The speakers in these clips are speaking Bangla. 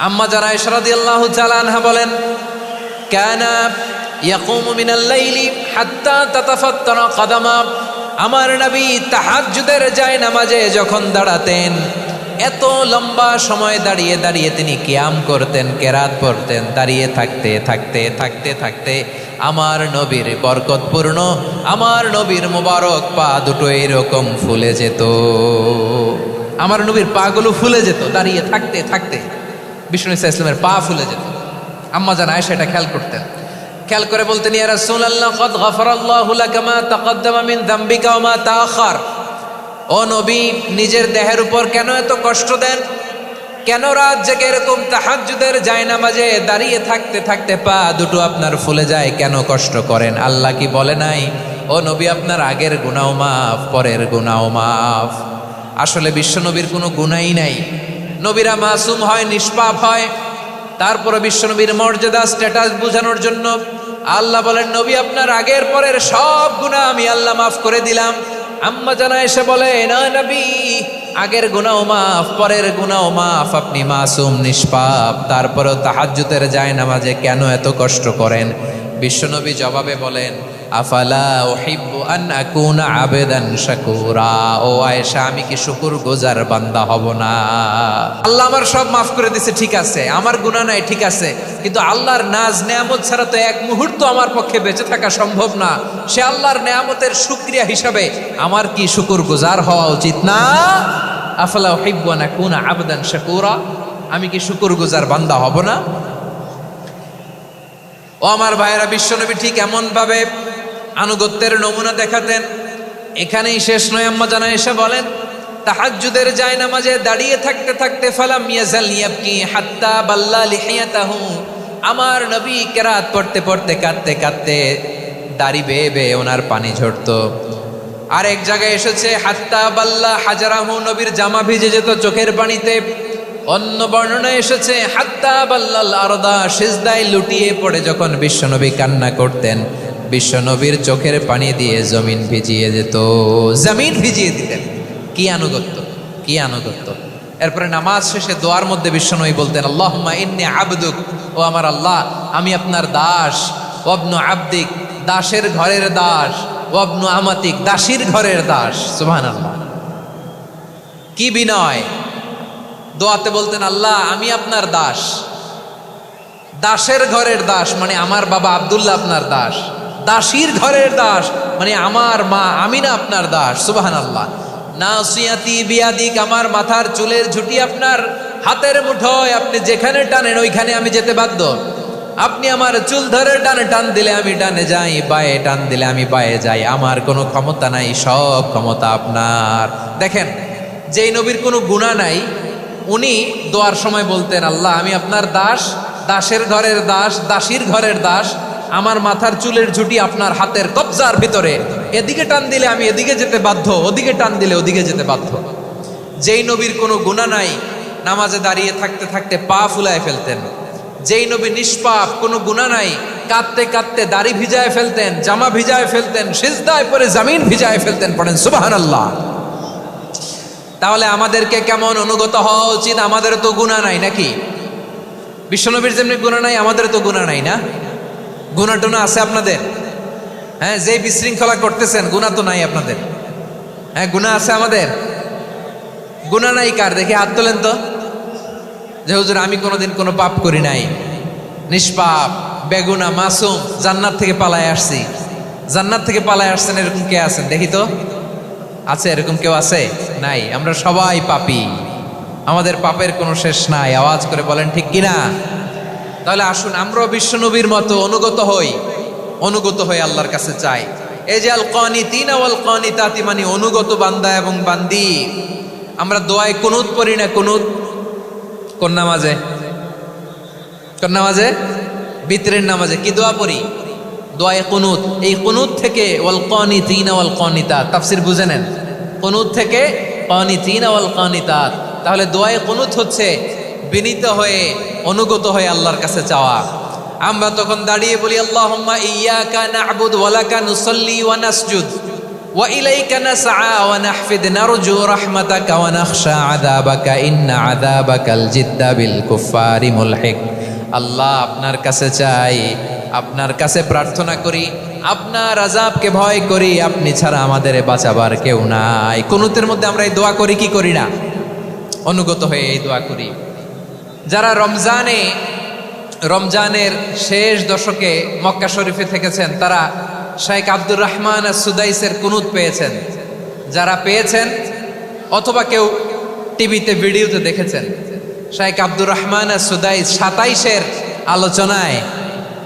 আম্মা জান আয়েশা রাদিয়াল্লাহু তাআলা আনহা বলেন, কানা ইয়াকুমু মিনাল লাইলি হাত্তা তাতাফাত্তারা কদামা। আমার নবী তাহাজ্জুদের জায়নামাজে যখন দাঁড়াতেন, এত লম্বা সময় দাঁড়িয়ে দাঁড়িয়ে তিনি কিয়াম করতেন, কেরাত পড়তেন। দাঁড়িয়ে থাকতে থাকতে থাকতে থাকতে আমার নবীর বরকতপূর্ণ, আমার নবীর মোবারক পা দুটো এরকম ফুলে যেত। আমার নবীর পাগুলো ফুলে যেত দাঁড়িয়ে থাকতে থাকতে। বিষ্ণু ইসা ইসলামের পা ফুলে যেত। আম্মা জান আয়েশা এটা খেয়াল করতেন। খেয়াল করে বলতেন, ইয়া রাসূলুল্লাহ কদ গফারাল্লাহু লাকা মা তাকদ্দামা মিন যামবিকা ওয়া মা তাআখার। ও নবী, নিজের দেহের উপর কেন এত কষ্ট দেন? কেন রাত জেগে এরকম তাহাজ্জুদের জায়নামাজে দাঁড়িয়ে থাকতে থাকতে পা দুটো আপনার ফুলে যায়? কেন কষ্ট করেন? আল্লাহ কি বলে নাই, ও নবী আপনার আগের গুনাহ মাফ, পরের গুনাহ মাফ? আসলে বিশ্বনবীর কোনো গুনাহই নাই। নবীরা মাসুম হয়, নিষ্পাপ হয়। তারপরে বিশ্বনবীর মর্যাদা, স্ট্যাটাস বোঝানোর জন্য আল্লাহ বলেন, নবী আপনার আগের পরের সব গুনাহ আমি আল্লাহ মাফ করে দিলাম। আম্মা জান আয়েশা বলে, না নবী, আগের গুনাহ মাফ, পরের গুনাহ মাফ, আপনি মাসুম, নিষ্পাপ, তারপরেও তাহাজ্জুদের জায়নামাজে কেন এত কষ্ট করেন? বিশ্বনবী জবাবে বলেন, আফালা উহিব্বু আন আকুনা আবেদান শাকুরা। ও আয়েশা, আমি কি শুকরগুজার বান্দা হব না? আল্লাহ আমার সব মাফ করে দিয়েছে, ঠিক আছে, আমার গুনাহ নাই, ঠিক আছে, কিন্তু আল্লাহর নাজ নেয়ামত ছাড়া তো এক মুহূর্ত আমার পক্ষে বেঁচে থাকা সম্ভব না। সে আল্লাহর নেয়ামতের শুকরিয়া হিসাবে আমার কি শুকরগুজার হওয়া উচিত না? আফালা উহিব্বু আন আকুনা আবেদান শাকুরা। আমি কি শুকরগুজার বান্দা হব না? ও আমার ভাইয়েরা, বিশ্বনবী ঠিক এমন ভাবে আনুগত্যের নমুনা দেখাতেন। এখানেই শেষ নয়। আম্মা জান আয়েশা বলেন, তাহাজ্জুদের জায়নামাজে দাঁড়িয়ে থাকতে থাকতে ফালাম ইয়াজাল ইয়াবকি হাত্তা বাল্লা লিহিয়াতাহু। আমার নবী কেরাত পড়তে পড়তে কাঁদতে কাঁদতে দাড়ি বেয়ে বেয়ে ওনার পানি ঝরতো। আর এক জায়গায় এসেছে হাত্তা বাল্লা হাজারাহু, নবীর জামা ভিজে যেত চোখের পানিতে। অন্য বর্ণনা এসেছে হাত্তা বাল্লাল আরদা, সিজদায় লুটিয়ে পড়ে যখন বিশ্বনবী কান্না করতেন, বিশ্বনবীর চোখের পানি দিয়ে জমিন ভিজিয়ে যেত, জমিন ভিজিয়ে দিতেন। কি আনুগত্য, কি আনুগত্য! এরপরে নামাজ শেষে দোয়ার মধ্যে বিশ্বনবী বলতেন, আল্লাহুম্মা ইন্নী আবদুক, ও আমার আল্লাহ, আমি আপনার দাস। ওয়াবনু আবদিক, দাসের ঘরের দাস। ওয়াবনু আমাতিক, দাসীর ঘরের দাস। সুবহানাল্লাহ, কি বিনয়! দোয়াতে বলতেন, আল্লাহ আমি আপনার দাস। দাসের ঘরের দাস মানে আমার বাবা আব্দুল্লাহ আপনার দাস। দাসীর ঘরের দাস মানে আমার মা আমিনা আপনার দাস। সুবহানাল্লাহ। নাসিয়াতি বিয়াদিক, আমার মাথার চুলের ঝুঁটি আপনার হাতের মুঠোয়, আপনি যেখানে টানেন ওইখানে আমি যেতে বাধ্য। আপনি আমার চুল ধরে ডানে টান দিলে আমি ডানে যাই, বায়ে টান দিলে আমি বায়ে যাই। আমার কোনো ক্ষমতা নাই, সব ক্ষমতা আপনার। দেখেন, যেই নবীর কোনো গুনাহ নাই, উনি দোয়ার সময় বলতেন, আল্লাহ আমি আপনার দাস, দাসের ঘরের দাস, দাসীর ঘরের দাস। আমার মাথার চুলের ঝুঁটি আপনার হাতের কবজার ভিতরে, এদিকে টান দিলে আমি এদিকে যেতে বাধ্য, ওদিকে টান দিলে ওদিকে যেতে বাধ্য। যেই নবীর কোনো গুনাহ নাই, নামাজে দাঁড়িয়ে থাকতে থাকতে পা ফুলায় ফেলতেন। যেই নবী নিষ্পাপ, কোনো গুনাহ নাই, কাঁদতে কাঁদতে দাড়ি ভিজায় ফেলতেন, জামা ভিজায় ফেলতেন, সিজদায় পরে জমিন ভিজায় ফেলতেন। পড়েন সুবহানাল্লাহ। তাহলে আমাদেরকে কেমন অনুগত হওয়া উচিত? আমাদের তো গুনাহ নাই নাকি? বিশ্বনবীর যেমনি গুনাহ নাই, আমাদের তো গুনাহ নাই না? গুনাহ টুনা আছে আপনাদের? হ্যাঁ, যে বিশৃঙ্খলা করতেছেন, গুনাহ তো নাই আপনাদের? হ্যাঁ, গুনাহ আছে আমাদের? গুনাহ নাই কার? দেখে হাত তোলেন তো, যে হুজুর আমি কোনোদিন কোনো পাপ করি নাই, নিষ্পাপ, বেগুনা, মাসুম, জান্নাত থেকে পালায় আসছি। জান্নাত থেকে পালায় আসছেন এরকম কে আছেন? দেখি তো, আছে এরকম কেউ? আছে? নাই। আমরা সবাই পাপী, আমাদের পাপের কোনো শেষ নাই। আওয়াজ করে বলেন ঠিক কিনা? তাহলে আসুন আমরাও বিশ্বনবীর মতো অনুগত হই, অনুগত হয়ে আল্লাহর কাছে চাই। এই যে আল কানিতিনা ওয়াল কানিতাতি, মানে অনুগত বান্দা এবং বান্দি। আমরা দোয়ায় কুনুত পড়ি না? কুনুত কোন নামাজে? কোন নামাজে? বিতরের নামাজে কি দোয়া পড়ি? দোয়ায়ে কুনুত। এই কুনুত থেকে ওয়াল কানিতিনা ওয়াল কানিতাত, তাফসীর বুঝে নেন। কুনুত থেকে কানিতিনা ওয়াল কানিতাত। তাহলে দোয়ায়ে কুনুত হচ্ছে বিনীত হয়ে, অনুগত হয়ে আল্লাহর কাছে চাওয়া। আমরা তখন দাঁড়িয়ে বলি, আল্লাহুম্মা ইয়্যাকা না'বুদু ওয়া লাকা নুসাল্লি ওয়া নাসজুদ। ওয়া ইলাইকা নাসআ ওয়া নাহফিদ নারজু রাহমাতাকা ওয়া নাখশা আযাবাকা ইন্না আযাবাকাল জিদ্দা বিল কুফফারি মুলহিক। আল্লাহ, আপনার কাছে চাই, আপনার কাছে প্রার্থনা করি, আপনার আযাবকে ভয় করি, আপনি ছাড়া আমাদের বাঁচাবার কেউ নাই। কুনুতের মধ্যে আমরা এই দোয়া করি কি করি না? অনুগত হয়ে এই দোয়া করি। যারা রমজানের শেষ দশকে মক্কা শরীফে থেকেছেন তারা শাইখ আব্দুর রহমান সুদাইসের কুনুত পেয়েছেন। যারা পেয়েছেন অথবা কেউ টিভিতে ভিডিওতে দেখেছেন, শাইখ আব্দুর রহমান সুদাইস 27-এর আলোচনায়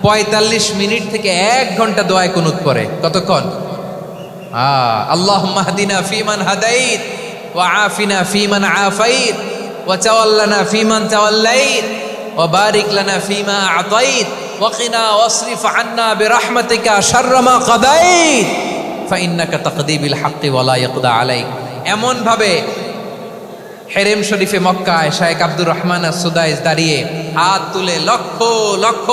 45 মিনিট থেকে 1 ঘন্টা দোয়ায় কুনুত পড়ে। কতক্ষণ? আল্লাহুম্মা হদিনা ফিমান হাদাইত ওয়া আফিনা ফিমান আফাইত ওয়া তাওয়াল্লানা ফিমান তাওয়াল্লাইত ওয়া বারিক লানা ফিমা আতাইত ওয়া কিনা ওয়াসরিফ আন্না বিরহমাতিকা শাররা মা কাদাইত ফাইন্নাকা তাকদি বিল হাক্কি ওয়া লা ইয়াকদা আলাইক। এমন ভাবে হেরেম শরীফে মক্কায় শাইখ আব্দুর রহমান সুদাইস দাঁড়িয়ে হাত তুলে লক্ষ লক্ষ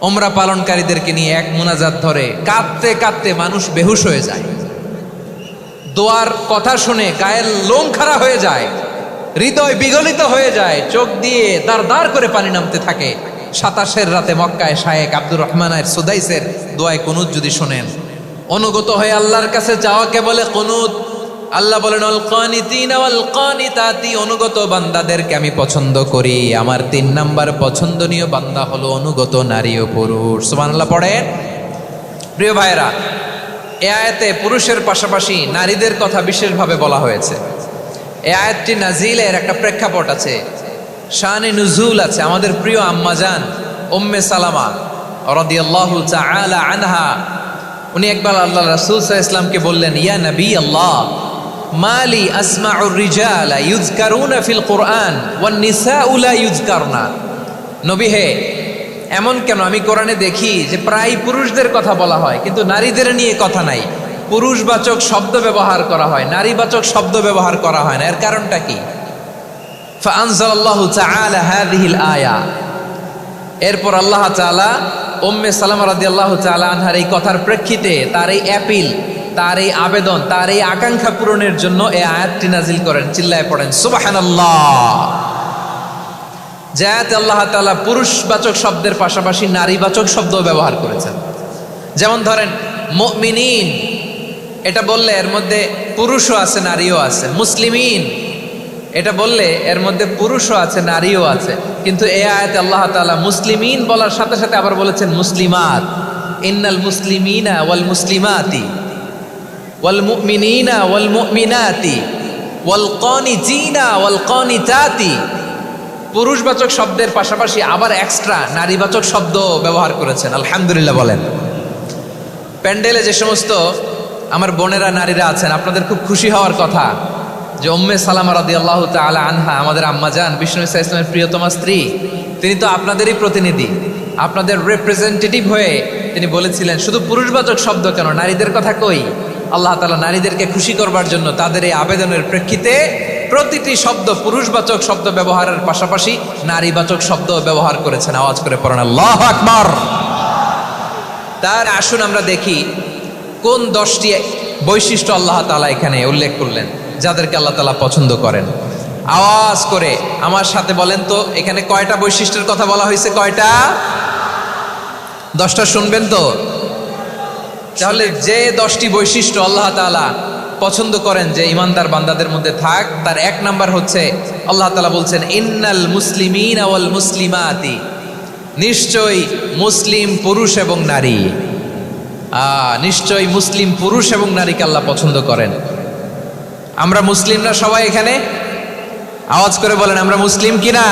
উমরা পালনকারীদেরকে নিয়ে এক মুনাজাত ধরে কাঁদতে কাঁদতে মানুষ বেহুশ হয়ে যায়। দোয়ার কথা শুনে গায়ের লোম খাড়া হয়ে যায়, হৃদয় বিগলিত হয়ে যায়, চোখ দিয়ে দাঁড় দাঁড় করে পানি নামতে থাকে। 27-এর রাতে মক্কায় শাইখ আব্দুর রহমান সুদাইসের দোয়ায় কুনুত যদি শোনেন, অনুগত হয়ে আল্লাহর কাছে যাওয়াকে বলে কুনুত। আল্লাহ বলেন আল কানিতিনা ওয়াল কানিতাতি, অনুগত বান্দাদেরকে আমি পছন্দ করি। আমার 3 নাম্বার পছন্দনীয় বান্দা হলো অনুগত নারী ও পুরুষ। সুবহানাল্লাহ পড়েন। প্রিয় ভাইরা, এই আয়াতে পুরুষের পাশাপাশি নারীদের কথা বিশেষভাবে বলা হয়েছে। এই আয়াতটি নাজিলের একটা প্রেক্ষাপট আছে, শানে নুজুল আছে। আমাদের প্রিয় আম্মাজান উম্মে সালামা রাদিয়াল্লাহু তাআলা আনহা, উনি একবার আল্লাহ রাসূল সাল্লাল্লাহু আলাইহি ওয়াসাল্লামকে বললেন, ইয়া নবী আল্লাহ, মালি আসমাউর রিজালা ইউযকারুনা ফিল কুরআন ওয়ান নিসাউ লা ইউযকারনা। নবী হে, এমন কেন আমি কোরআনে দেখি যে প্রায় পুরুষদের কথা বলা হয় কিন্তু নারীদের নিয়ে কথা নাই। পুরুষবাচক শব্দ ব্যবহার করা হয়, নারীবাচক শব্দ ব্যবহার করা হয় না। এর কারণটা কি? ফাআনজালাল্লাহু তাআলা হাযিহিল আয়া। এরপর আল্লাহ তাআলা উম্মে সালামা রাদিয়াল্লাহু তাআলা আনহার এই কথার প্রেক্ষিতে, তার এই অ্যাপিল, তার এই আবেদন, তার এই আকাঙ্ক্ষা পূরণের জন্য এই আয়াতটি নাজিল করেন। চিল্লায় পড়েন সুবহানাল্লাহ। যাতে আল্লাহ তাআলা পুরুষবাচক শব্দের পাশাপাশি নারীবাচক শব্দ ব্যবহার করেছেন। যেমন ধরেন মুমিনিন, এটা বললে এর মধ্যে পুরুষও আছে নারীও আছে। মুসলিমিন, এটা বললে এর মধ্যে পুরুষও আছে নারীও আছে। কিন্তু এই আয়াতে আল্লাহ তাআলা মুসলিমিন বলার সাথে সাথে আবার বলেছেন মুসলিমাত। ইন্নাল মুসলিমিনা ওয়াল মুসলিমাতি ওয়াল মুমিনিনা ওয়াল মুমিনাতি ওয়াল কানিতিনা ওয়াল কানিতাতি। পুরুষবাচক শব্দের পাশাপাশি আবার এক্সট্রা নারীবাচক শব্দ ব্যবহার করেছেন। আলহামদুলিল্লাহ বলেন। প্যান্ডেলে যে সমস্ত আমার বোনেরা নারীরা আছেন, আপনাদের খুব খুশি হওয়ার কথা যে উম্মে সালামা রাদিয়াল্লাহু তাআলা আনহা, আমাদের আম্মাজান বিষ্ণু ইসা ইসলামের প্রিয়তমা স্ত্রী, তিনি তো আপনাদেরই প্রতিনিধি, আপনাদের রিপ্রেজেন্টেটিভ হয়ে তিনি বলেছিলেন শুধু পুরুষবাচক শব্দ কেন, নারীদের কথা কই। আল্লাহ তাআলা নারীদেরকে খুশি করবার জন্য তাদের এই আবেদনের প্রেক্ষিতে প্রতিটি শব্দ পুরুষবাচক শব্দ ব্যবহারের পাশাপাশি নারীবাচক শব্দ ব্যবহার করেছেন। আওয়াজ করে পড়েন আল্লাহু আকবার। তার আসুন আমরা দেখি কোন 10টি বৈশিষ্ট্য আল্লাহ তাআলা এখানে উল্লেখ করলেন যাদেরকে আল্লাহ তাআলা পছন্দ করেন। আওয়াজ করে আমার সাথে বলেন তো, এখানে কয়টা বৈশিষ্ট্যের কথা বলা হয়েছে? কয়টা? 10টা শুনবেন তো? তাহলে যে 10টি বৈশিষ্ট্য আল্লাহ তাআলা পছন্দ করেন যে ইমানদার বান্দাদের মধ্যে থাক, তার 1 নাম্বার হচ্ছে আল্লাহ তাআলা বলছেন ইন্নাল মুসলিমিনা ওয়াল মুসলিমাতি, নিশ্চয়ই মুসলিম পুরুষ এবং নারী। নিশ্চয়ই মুসলিম পুরুষ এবং নারীকে আল্লাহ পছন্দ করেন। আমরা মুসলিমরা সবাই এখানে? আওয়াজ করে বলেন আমরা মুসলিম কিনা?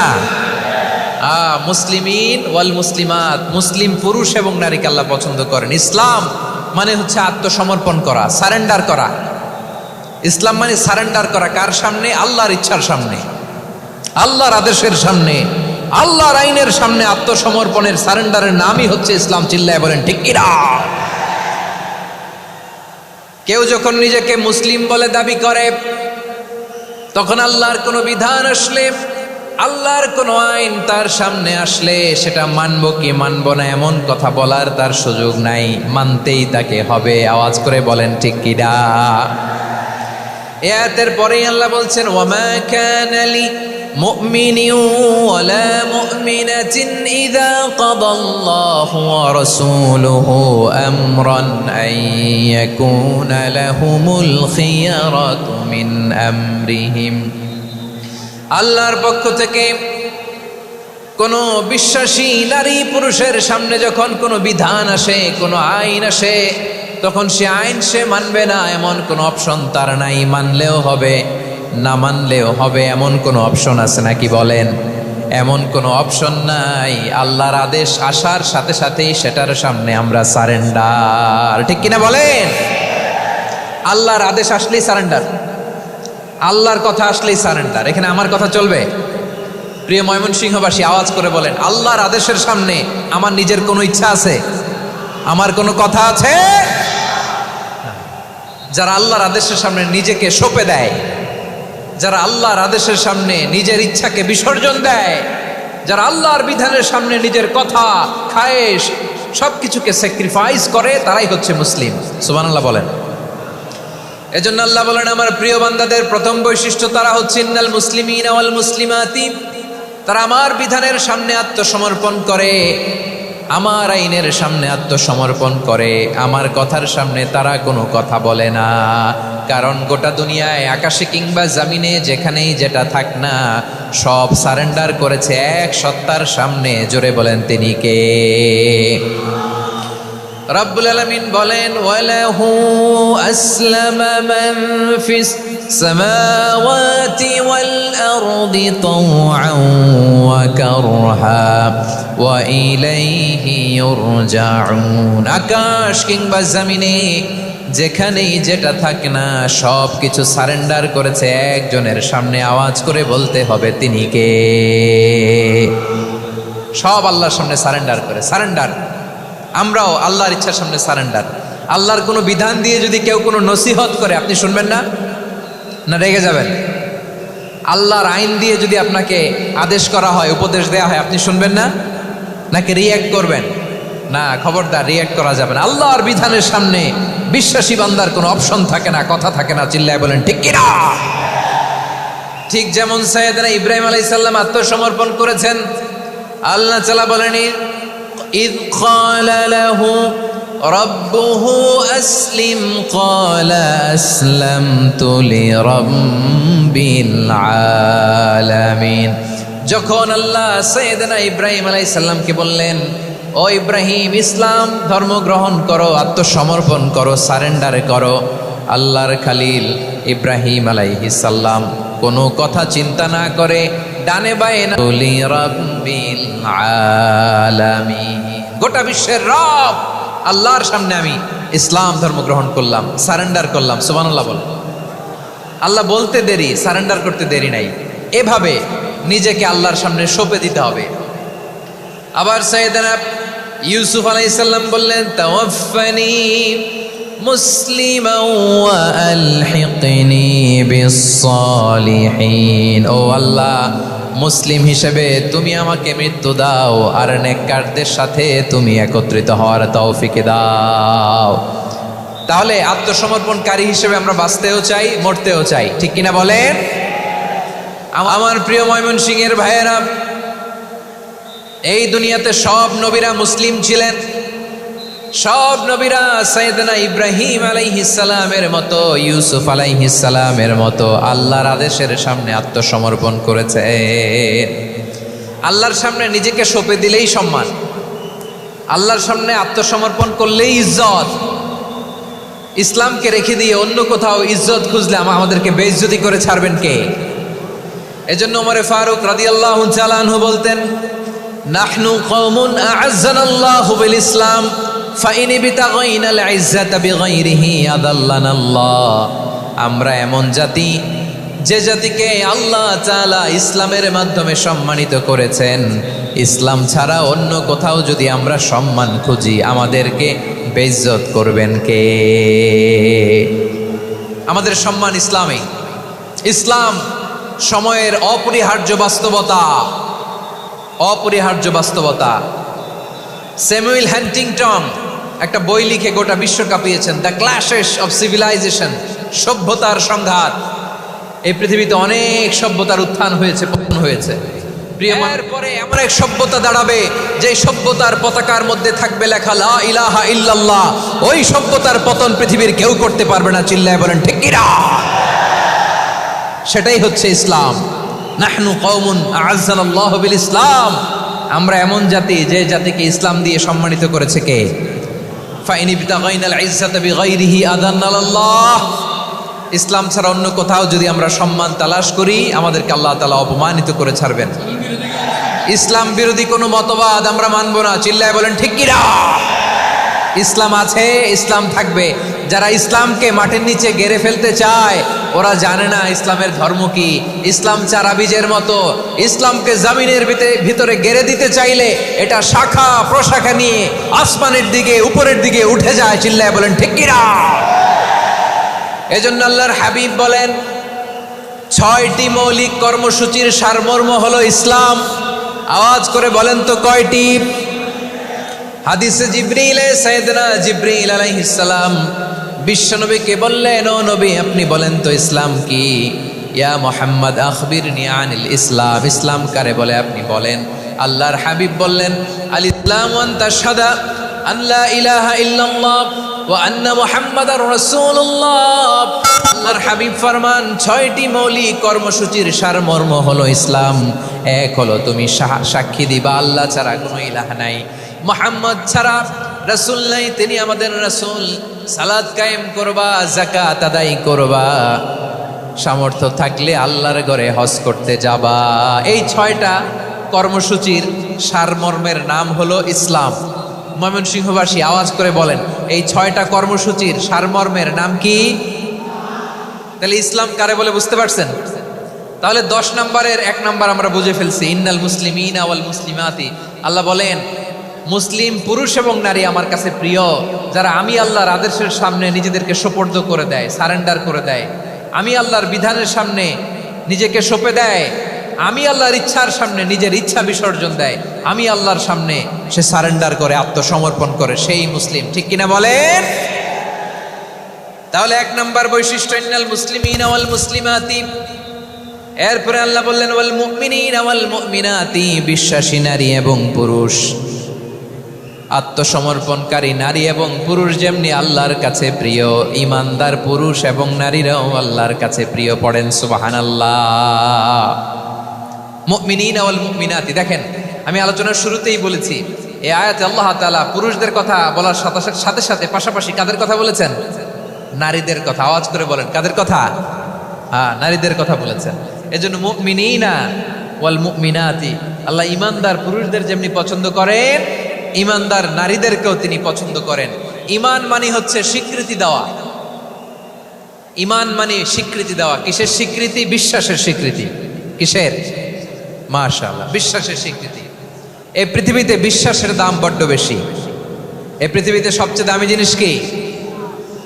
মুসলিমিন ওয়াল মুসলিমাত, মুসলিম পুরুষ এবং নারীকে আল্লাহ পছন্দ করেন। ইসলাম মানে হচ্ছে আত্মসমর্পণ করা, সারেন্ডার করা। ইসলাম মানে সারেন্ডার করা কার সামনে? আল্লাহর ইচ্ছার সামনে, আল্লাহর আদেশের সামনে, আল্লাহর আইনের সামনে আত্মসমর্পণের সারেন্ডারের নামই হচ্ছে ইসলাম। চিল্লায় বলেন ঠিক কিনা? কেউ যখন নিজেকে মুসলিম বলে দাবি করে, তখন আল্লাহর কোনো বিধান আসলে, আল্লাহর কোনো আইন তার সামনে আসলে সেটা মানব কি মানব না এমন কথা বলার তার সুযোগ নাই, মানতেই তাকে হবে। আওয়াজ করে বলেন ঠিক কিনা? আয়াতের পরেই আল্লাহ বলছেন, ওয়ামা কানা লি মুমিনিন ওয়ালা মুমিনাতিন ইযা কাদাল্লাহু ওয়া রাসূলুহু আমরান আন ইয়াকুনা লাহুমুল খিয়ারাতু মিন আমরিহিম। আল্লাহর পক্ষ থেকে কোনো বিশ্বাসী নারী পুরুষের সামনে যখন কোনো বিধান আসে, কোনো আইন আসে, তখন সে আইন সে মানবে না এমন কোনো অপশন তার নাই। মানলেও হবে, না মানলেও হবে, এমন কোনো অপশন আছে নাকি বলেন? এমন কোনো অপশন নাই। আল্লাহর আদেশ আসার সাথে সাথেই সেটার সামনে আমরা সারেন্ডার। ঠিক কিনা বলেন? আল্লাহর আদেশ আসলেই সারেন্ডার, আল্লাহর কথা আসলেই সারেন্ডার। এখানে আমার কথা চলবে? প্রিয় ময়মনসিংহবাসী, আওয়াজ করে বলেন, আল্লাহর আদেশের সামনে আমার নিজের কোনো ইচ্ছা আছে? আমার কোনো কথা আছে? যারা আল্লাহর আদেশের সামনে নিজেকে সঁপে দেয়, যারা আল্লাহর আদেশের সামনে নিজের ইচ্ছাকে বিসর্জন দেয়, যারা আল্লাহর বিধানের সামনে নিজের কথা, খায়েশ সবকিছুকে স্যাক্রিফাইস করে, তারাই হচ্ছে মুসলিম। সুবহানাল্লাহ বলেন। এজন্য আল্লাহ বলেন, আমার প্রিয় বান্দাদের প্রথম বৈশিষ্ট্য তারা হচ্ছে ইন্নাল মুসলিমিনা ওয়াল মুসলিমাতি, তারা আমার বিধানের সামনে আত্মসমর্পণ করে, আমার আইনের সামনে আত্মসমর্পণ করে, আমার কথার সামনে তারা কোনো কথা বলে না। কারণ গোটা দুনিয়ায় আকাশে কিংবা জমিনে যেখানেই যেটা থাক না, সব সারেন্ডার করেছে এক সত্তার সামনে। জোরে বলেন, তিনি কে? রব্বুল আলামিন বলেন, ওয়ালাহু আসলামা মান ফিস সামাওয়াতি ওয়াল আরদি তাওআন ওয়া কারহা ওয়া ইলাইহি ইউরজাউন। আকাশ কিংবা জমিনে যেখানেই যেটা থাকে না, সব কিছু সারেন্ডার করেছে একজনের সামনে। আওয়াজ করে বলতে হবে, তিনি কে? সব আল্লাহর সামনে সারেন্ডার করে। সারেন্ডার। আমরাও আল্লাহর ইচ্ছার সামনে সারেন্ডার। আল্লাহর কোনো বিধান দিয়ে যদি কেউ কোনো নসিহত করে, আপনি শুনবেন না? না রেগে যাবেন? আল্লাহর আইন দিয়ে যদি আপনাকে আদেশ করা হয়, উপদেশ দেওয়া হয়, আপনি শুনবেন না? নাকি রিয়্যাক্ট করবেন? না, খবরদার, রিয়্যাক্ট করা যাবে না। আল্লাহর বিধানের সামনে বিশ্বাসী বান্দার কোনো অপশন থাকে না, কথা থাকে না। চিল্লায় বলেন ঠিক কিনা? ঠিক যেমন সাইয়েদনা ইব্রাহিম আলাইহিস সালাম আত্মসমর্পণ করেছেন। আল্লাহ তাআলা বলেন, إذ قال له ربه أسلم قال أسلمت لرب العالمين। যখন আল্লাহ সাইয়েদনা ইব্রাহিম আলাইহিস সালামকে বললেন, ও ইব্রাহিম, ইসলাম ধর্ম গ্রহণ করো, আত্মসমর্পণ করো, সারেন্ডার করো, আল্লাহর খালিল ইব্রাহিম আলাইহিস সালাম কোনো কথা চিন্তা না করে ডানে বায়ে না, রাব্বিল আলামিন, গোটা বিশ্বের রব আল্লাহর সামনে আমি ইসলাম ধর্ম গ্রহণ করলাম, সারেন্ডার করলাম। সুবহানাল্লাহ বল। আল্লাহ বলতে দেরি, সারেন্ডার করতে দেরি নাই। এভাবে নিজেকে আল্লাহর সামনে সঁপে দিতে হবে। আবার সাইয়েদনা ইউসুফ আলাইহিস সালাম বললেন, তাওয়াফফানি মুসলিমান ওয়া আলহিকনি বিস-সালিহিন। ও আল্লাহ, মুসলিম হিসেবে তুমি আমাকে মৃত্যু দাও, আর নেককারদের সাথে তুমি একত্রিত হওয়ার তৌফিক দাও। তাহলে আত্মসমর্পণকারী হিসেবে আমরা বাঁচতেও চাই, মরতেও চাই। ঠিক কিনা বলেন? আমার প্রিয় ময়মনসিংহের ভাইয়েরা, এই দুনিয়াতে সব নবীরা মুসলিম ছিলেন। সব নবীরা সাইয়েদনা ইব্রাহিম আলাইহিস সালামের মতো, ইউসুফ আলাইহিস সালামের মতো আল্লাহর আদেশের সামনে আত্মসমর্পণ করেছে। আল্লাহর সামনে নিজেকে সঁপে দিলেই সম্মান, আল্লাহর সামনে আত্মসমর্পণ করলেই ইজ্জত। ইসলামকে রেখে দিয়ে অন্য কোথাও ইজ্জত খুঁজলে আমাদেরকে বেইজ্জতি করে ছাড়বেন কে? এজন্য ওমরে ফারুক রাদিয়াল্লাহু তাআলা আনহু বলতেন, নাহনু কওমুন আ'আজ্জানাল্লাহু বিল ইসলাম ফাইন বিতাগাইনাল ইজ্জাতা বিগাইরিহি আদাল্লানাল্লাহ। আমরা এমন জাতি, যে জাতিকে আল্লাহ তাআলা ইসলামের মাধ্যমে সম্মানিত করেছেন। ইসলাম ছাড়া অন্য কোথাও যদি আমরা সম্মান খুঁজি, আমাদেরকে বেইজ্জত করবেন কে? আমাদের সম্মান ইসলামে। ইসলাম সময়ের অপরিহার্য বাস্তবতা, অপরিহার্য বাস্তবতা। স্যামুয়েল হ্যান্টিংটন একটা বই লিখে গোটা বিশ্ব কাঁপিয়েছেন, দ্য ক্ল্যাশেস অফ সিভিলাইজেশন, সভ্যতার সংঘাত। এই পৃথিবীতে অনেক সভ্যতার উত্থান হয়েছে, পতন হয়েছে। পরে এমন এক সভ্যতা দাঁড়াবে যে সভ্যতার পতাকার মধ্যে থাকবে লেখা লা ইলাহা ইল্লাল্লাহ। ওই সভ্যতার পতন পৃথিবীর কেউ করতে পারবে না, চিল্লায় বলেন ঠিক কিনা? সেটাই হচ্ছে ইসলাম। নাহনু কওমুন আ'আজ্জানাল্লাহু বিল ইসলাম, আমরা এমন জাতি যে জাতিকে ইসলাম দিয়ে সম্মানিত করেছে কে? ফাইন ইবতাগাইনাল ইজ্জাতা বিগাইরিহি আযান্নাল্লাহ, ইসলাম ছাড়া অন্য কোথাও যদি আমরা সম্মান তালাশ করি আমাদেরকে আল্লাহ তাআলা অপমানিত করে ছাড়বেন। ইসলাম বিরোধী কোনো মতবাদ আমরা মানব না, চিল্লায় বলেন ঠিক কিনা? ইসলাম আছে, ইসলাম থাকবে। যারা ইসলামকে মাটির নিচে গেড়ে ফেলতে চায় ওরা জানে না ইসলামের ধর্ম কি। ইসলাম চারা বীজের মতো, ইসলামকে জমিনের ভিতরে গেড়ে দিতে চাইলে এটা শাখা প্রশাখা নিয়ে আসমানের দিকে, উপরের দিকে উঠে যায়, চিল্লায় বলেন ঠিক কিনা? এজন্য আল্লাহর হাবিব বলেন 6টি মৌলিক কর্মসূচির সারমর্ম হলো ইসলাম। আওয়াজ করে বলেন তো কয়টি? হাদিসে জিবরিলে সাইয়েদনা জিবরিল আলাইহিস সালাম বিশ্বনবীকে বললেন, ও নবী আপনি বলেন তো ইসলাম কি? ইয়া মুহাম্মদ আখবিরনি আনিল ইসলাম, ইসলাম কারে বলে আপনি বলেন। আল্লাহর হাবিব বললেন আল ইসলামু আন তাশহাদা আন লা ইলাহা ইল্লাল্লাহ ওয়া আন্না মুহাম্মাদার রাসূলুল্লাহ। আল্লাহর হাবিব ফরমান 6টি মৌলিক কর্মসূচির সারমর্ম হলো ইসলাম। এক হলো তুমি সাক্ষী দিবা আল্লাহ ছাড়া কোনো ইলাহ নাই, মুহাম্মদ ছাড়া রাসূল নাই, তিনি আমাদের রাসূল। সালাত কায়েম করবা, যাকাত আদায় করবা, সামর্থ্য থাকলে আল্লাহর ঘরে হজ করতে যাবা। এই 6টা কর্মসূচির সারমর্মের নাম হলো ইসলাম। ময়মনসিংহবাসী আওয়াজ করে বলেন এই 6টা কর্মসূচির সারমর্মের নাম কি? তাহলে ইসলাম কারে বলে বুঝতে পারছেন? তাহলে 10 নম্বরের 1 নম্বর আমরা বুঝে ফেলছি, ইন্নাল মুসলিমিনা ওয়াল মুসলিমাতি। আল্লাহ বলেন মুসলিম পুরুষ এবং নারী আমার কাছে প্রিয়, যারা আমি আল্লাহর আদেশের সামনে নিজেদেরকে সোপর্দ করে দেয়, সারেন্ডার করে দেয়, আমি আল্লাহর বিধানের সামনে নিজেকে সঁপে দেয়, আমি আল্লাহর ইচ্ছার সামনে নিজের ইচ্ছা বিসর্জন দেয়, আমি আল্লাহর সামনে সে সারেন্ডার করে, আত্মসমর্পণ করে, সেই মুসলিম। ঠিক কিনা বলেন? তাহলে 1 নম্বর বৈশিষ্ট্য ইন্নাল মুসলিমিনা ওয়াল মুসলিমাতি। এরপরে আল্লাহ বললেন ওয়াল মুমিনিনা ওয়াল মুমিনাতি, বিশ্বাসী নারী এবং পুরুষ, আত্মসমর্পণকারী নারী এবং পুরুষ যেমনি আল্লাহর কাছে প্রিয়, ইমানদার পুরুষ এবং নারীরাও আল্লাহর কাছে প্রিয়। পড়েন সুবহানাল্লাহ। মুমিনিনা ওয়াল মুমিনাতি। দেখেন আমি আলোচনার শুরুতেই বলেছি এই আয়াতে আল্লাহ তাআলা পুরুষদের কথা বলার সাথে সাথে পাশাপাশি কাদের কথা বলেছেন? নারীদের কথা। আওয়াজ করে বলেন কাদের কথা? হ্যাঁ, নারীদের কথা বলেছেন। এজন্য মুমিনিনা ওয়াল মুমিনাতি, আল্লাহ ইমানদার পুরুষদের যেমনি পছন্দ করেন ইমানদার নারীদেরকেও তিনি পছন্দ করেন। ঈমান মানে হচ্ছে স্বীকৃতি দেওয়া। ঈমান মানে স্বীকৃতি দেওয়া। কিসের স্বীকৃতি? বিশ্বাসের স্বীকৃতি। কিসের? মাশাআল্লাহ, বিশ্বাসের স্বীকৃতি। এই পৃথিবীতে বিশ্বাসের দাম বড্ড বেশি। এই পৃথিবীতে সবচেয়ে দামি জিনিস কি?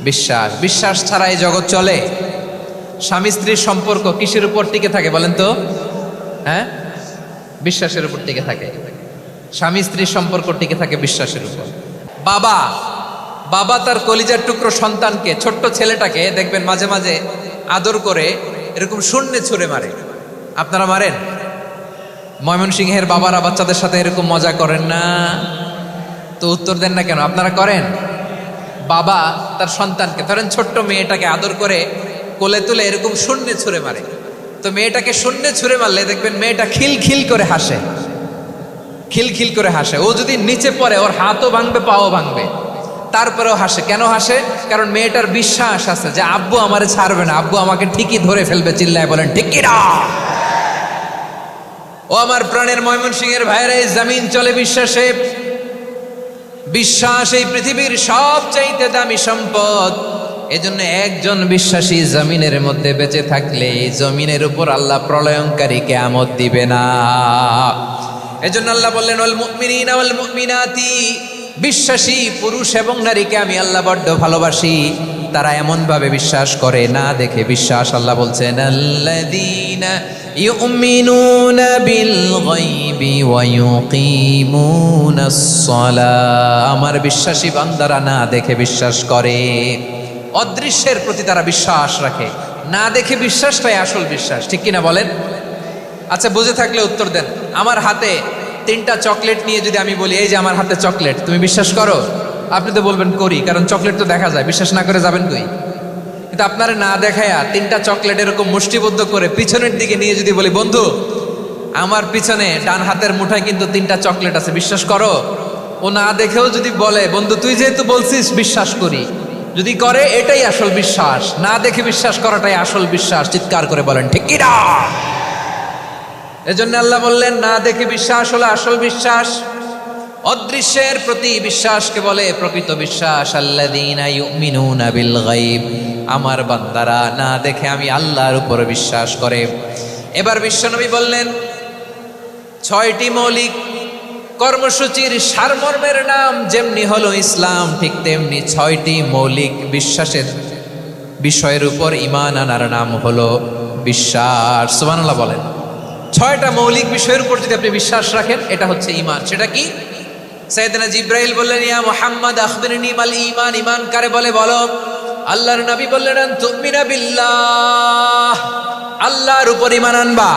বিশ্বাস। বিশ্বাস ছাড়া এই জগৎ চলে? স্বামী স্ত্রীর সম্পর্ক কিসের উপর টিকে থাকে বলেন তো? হ্যাঁ, বিশ্বাসের উপর টিকে থাকে। স্বামী স্ত্রীর সম্পর্ক টিকে থাকে বিশ্বাসের উপর। বাবা তার কলিজার টুকরো সন্তানকে, ছোট্ট ছেলেটাকে দেখবেন মাঝে মাঝে আদর করে এরকম শূন্যে ছুঁড়ে মারে। আপনারা মারেন? ময়মনসিংহের বাবারা বাচ্চাদের সাথে এরকম মজা করেন না? তো উত্তর দেন না কেন? আপনারা করেন? বাবা তার সন্তানকে, ধরেন ছোট্ট মেয়েটাকে আদর করে কোলে তুলে এরকম শূন্যে ছুঁড়ে মারে। তো মেয়েটাকে শূন্যে ছুঁড়ে মারলে দেখবেন মেয়েটা খিলখিল করে হাসে, খিলখিল করে হাসে। ও যদি নিচে পড়ে ওর হাতও ভাঙবে, পাও ভাঙবে, তারপরেও হাসে। কেন হাসে? কারণ মেয়েটার বিশ্বাস আছে যে আব্বু আমারে ছাড়বে না, আব্বু আমাকে ঠিকই ধরে ফেলবে। চিল্লায় বলেন ঠিক কিনা? ও আমার প্রাণের ময়মনসিংহের ভাইরা, এই জমিন চলে বিশ্বাসে। বিশ্বাস এই পৃথিবীর সবচাইতে দামি সম্পদ। এজন্য একজন বিশ্বাসী জমিনের মধ্যে বেঁচে থাকলে এই জমিনের উপর আল্লাহ প্রলয়ঙ্কারী কিয়ামত দিবে না। এজন্য আল্লাহ বললেন ওয়াল মুমিনিনা ওয়াল মুমিনাতি, বিশ্বাসী পুরুষ এবং নারীকে আমি আল্লাহ বড্ড ভালোবাসি। তারা এমন ভাবে বিশ্বাস করে না দেখে বিশ্বাস। আল্লাহ বলছেন আল্লাযীনা ইউমিনুনা বিল গায়বি ওয়া ইউকিমুনাস সালাহ, আমার বিশ্বাসী বান্দারা না দেখে বিশ্বাস করে। অদৃশ্যের প্রতি তারা বিশ্বাস রাখে, না দেখে বিশ্বাসটাই আসল বিশ্বাস, ঠিক কিনা বলেন? আচ্ছা, বুঝে থাকলে উত্তর দেন। আমার হাতে 3টা চকলেট নিয়ে যদি আমি বলি এই যে আমার হাতে চকলেট, তুমি বিশ্বাস করো? আপনি তো বলবেন করি, কারণ চকলেট তো দেখা যায়, বিশ্বাস না করে যাবেন কই? কিন্তু আপনারা না দেখায়া 3টা চকলেট এরকম মুষ্টিবদ্ধ করে পিছনের দিকে নিয়ে যদি বলি বন্ধু আমার পিছনে ডান হাতের মুঠায় কিন্তু 3টা চকলেট আছে, বিশ্বাস করো? ও না দেখেও যদি বলে বন্ধু তুই যেহেতু বলছিস বিশ্বাস করি, যদি করে এটাই আসল বিশ্বাস। না দেখে বিশ্বাস করাটাই আসল বিশ্বাস। চিৎকার করে বলেন ঠিক কিনা? এজন্য আল্লাহ বললেন না দেখে বিশ্বাস হলো আসল বিশ্বাস। অদৃশ্যের প্রতি বিশ্বাসকে বলে প্রকৃত বিশ্বাস। আল্লাযীনা ইউমিনুনা বিল গায়ব, আমার বান্দারা না দেখে আমি আল্লাহর উপর বিশ্বাস করে। এবার বিশ্বনবী বললেন 6টি মৌলিক কর্মসূচির সারমর্মের নাম যেমনি হলো ইসলাম, ঠিক তেমনি 6টি মৌলিক বিশ্বাসের বিষয়ের উপর ঈমান আনার নাম হলো বিশ্বাস। সুবহানাল্লাহ বলেন। 6টা মৌলিক বিষয়ের উপর যদি আপনি বিশ্বাস রাখেন এটা হচ্ছে ঈমান। সেটা কি? সাইয়েদনা জিবরাইল বললেন ইয়া মুহাম্মদ আখবিরনি মাল ঈমান, ঈমান কারে বলে বলো। আল্লাহর নবী বললেন আন তুমিনা বিল্লাহ, আল্লাহর উপর ঈমান আনবা।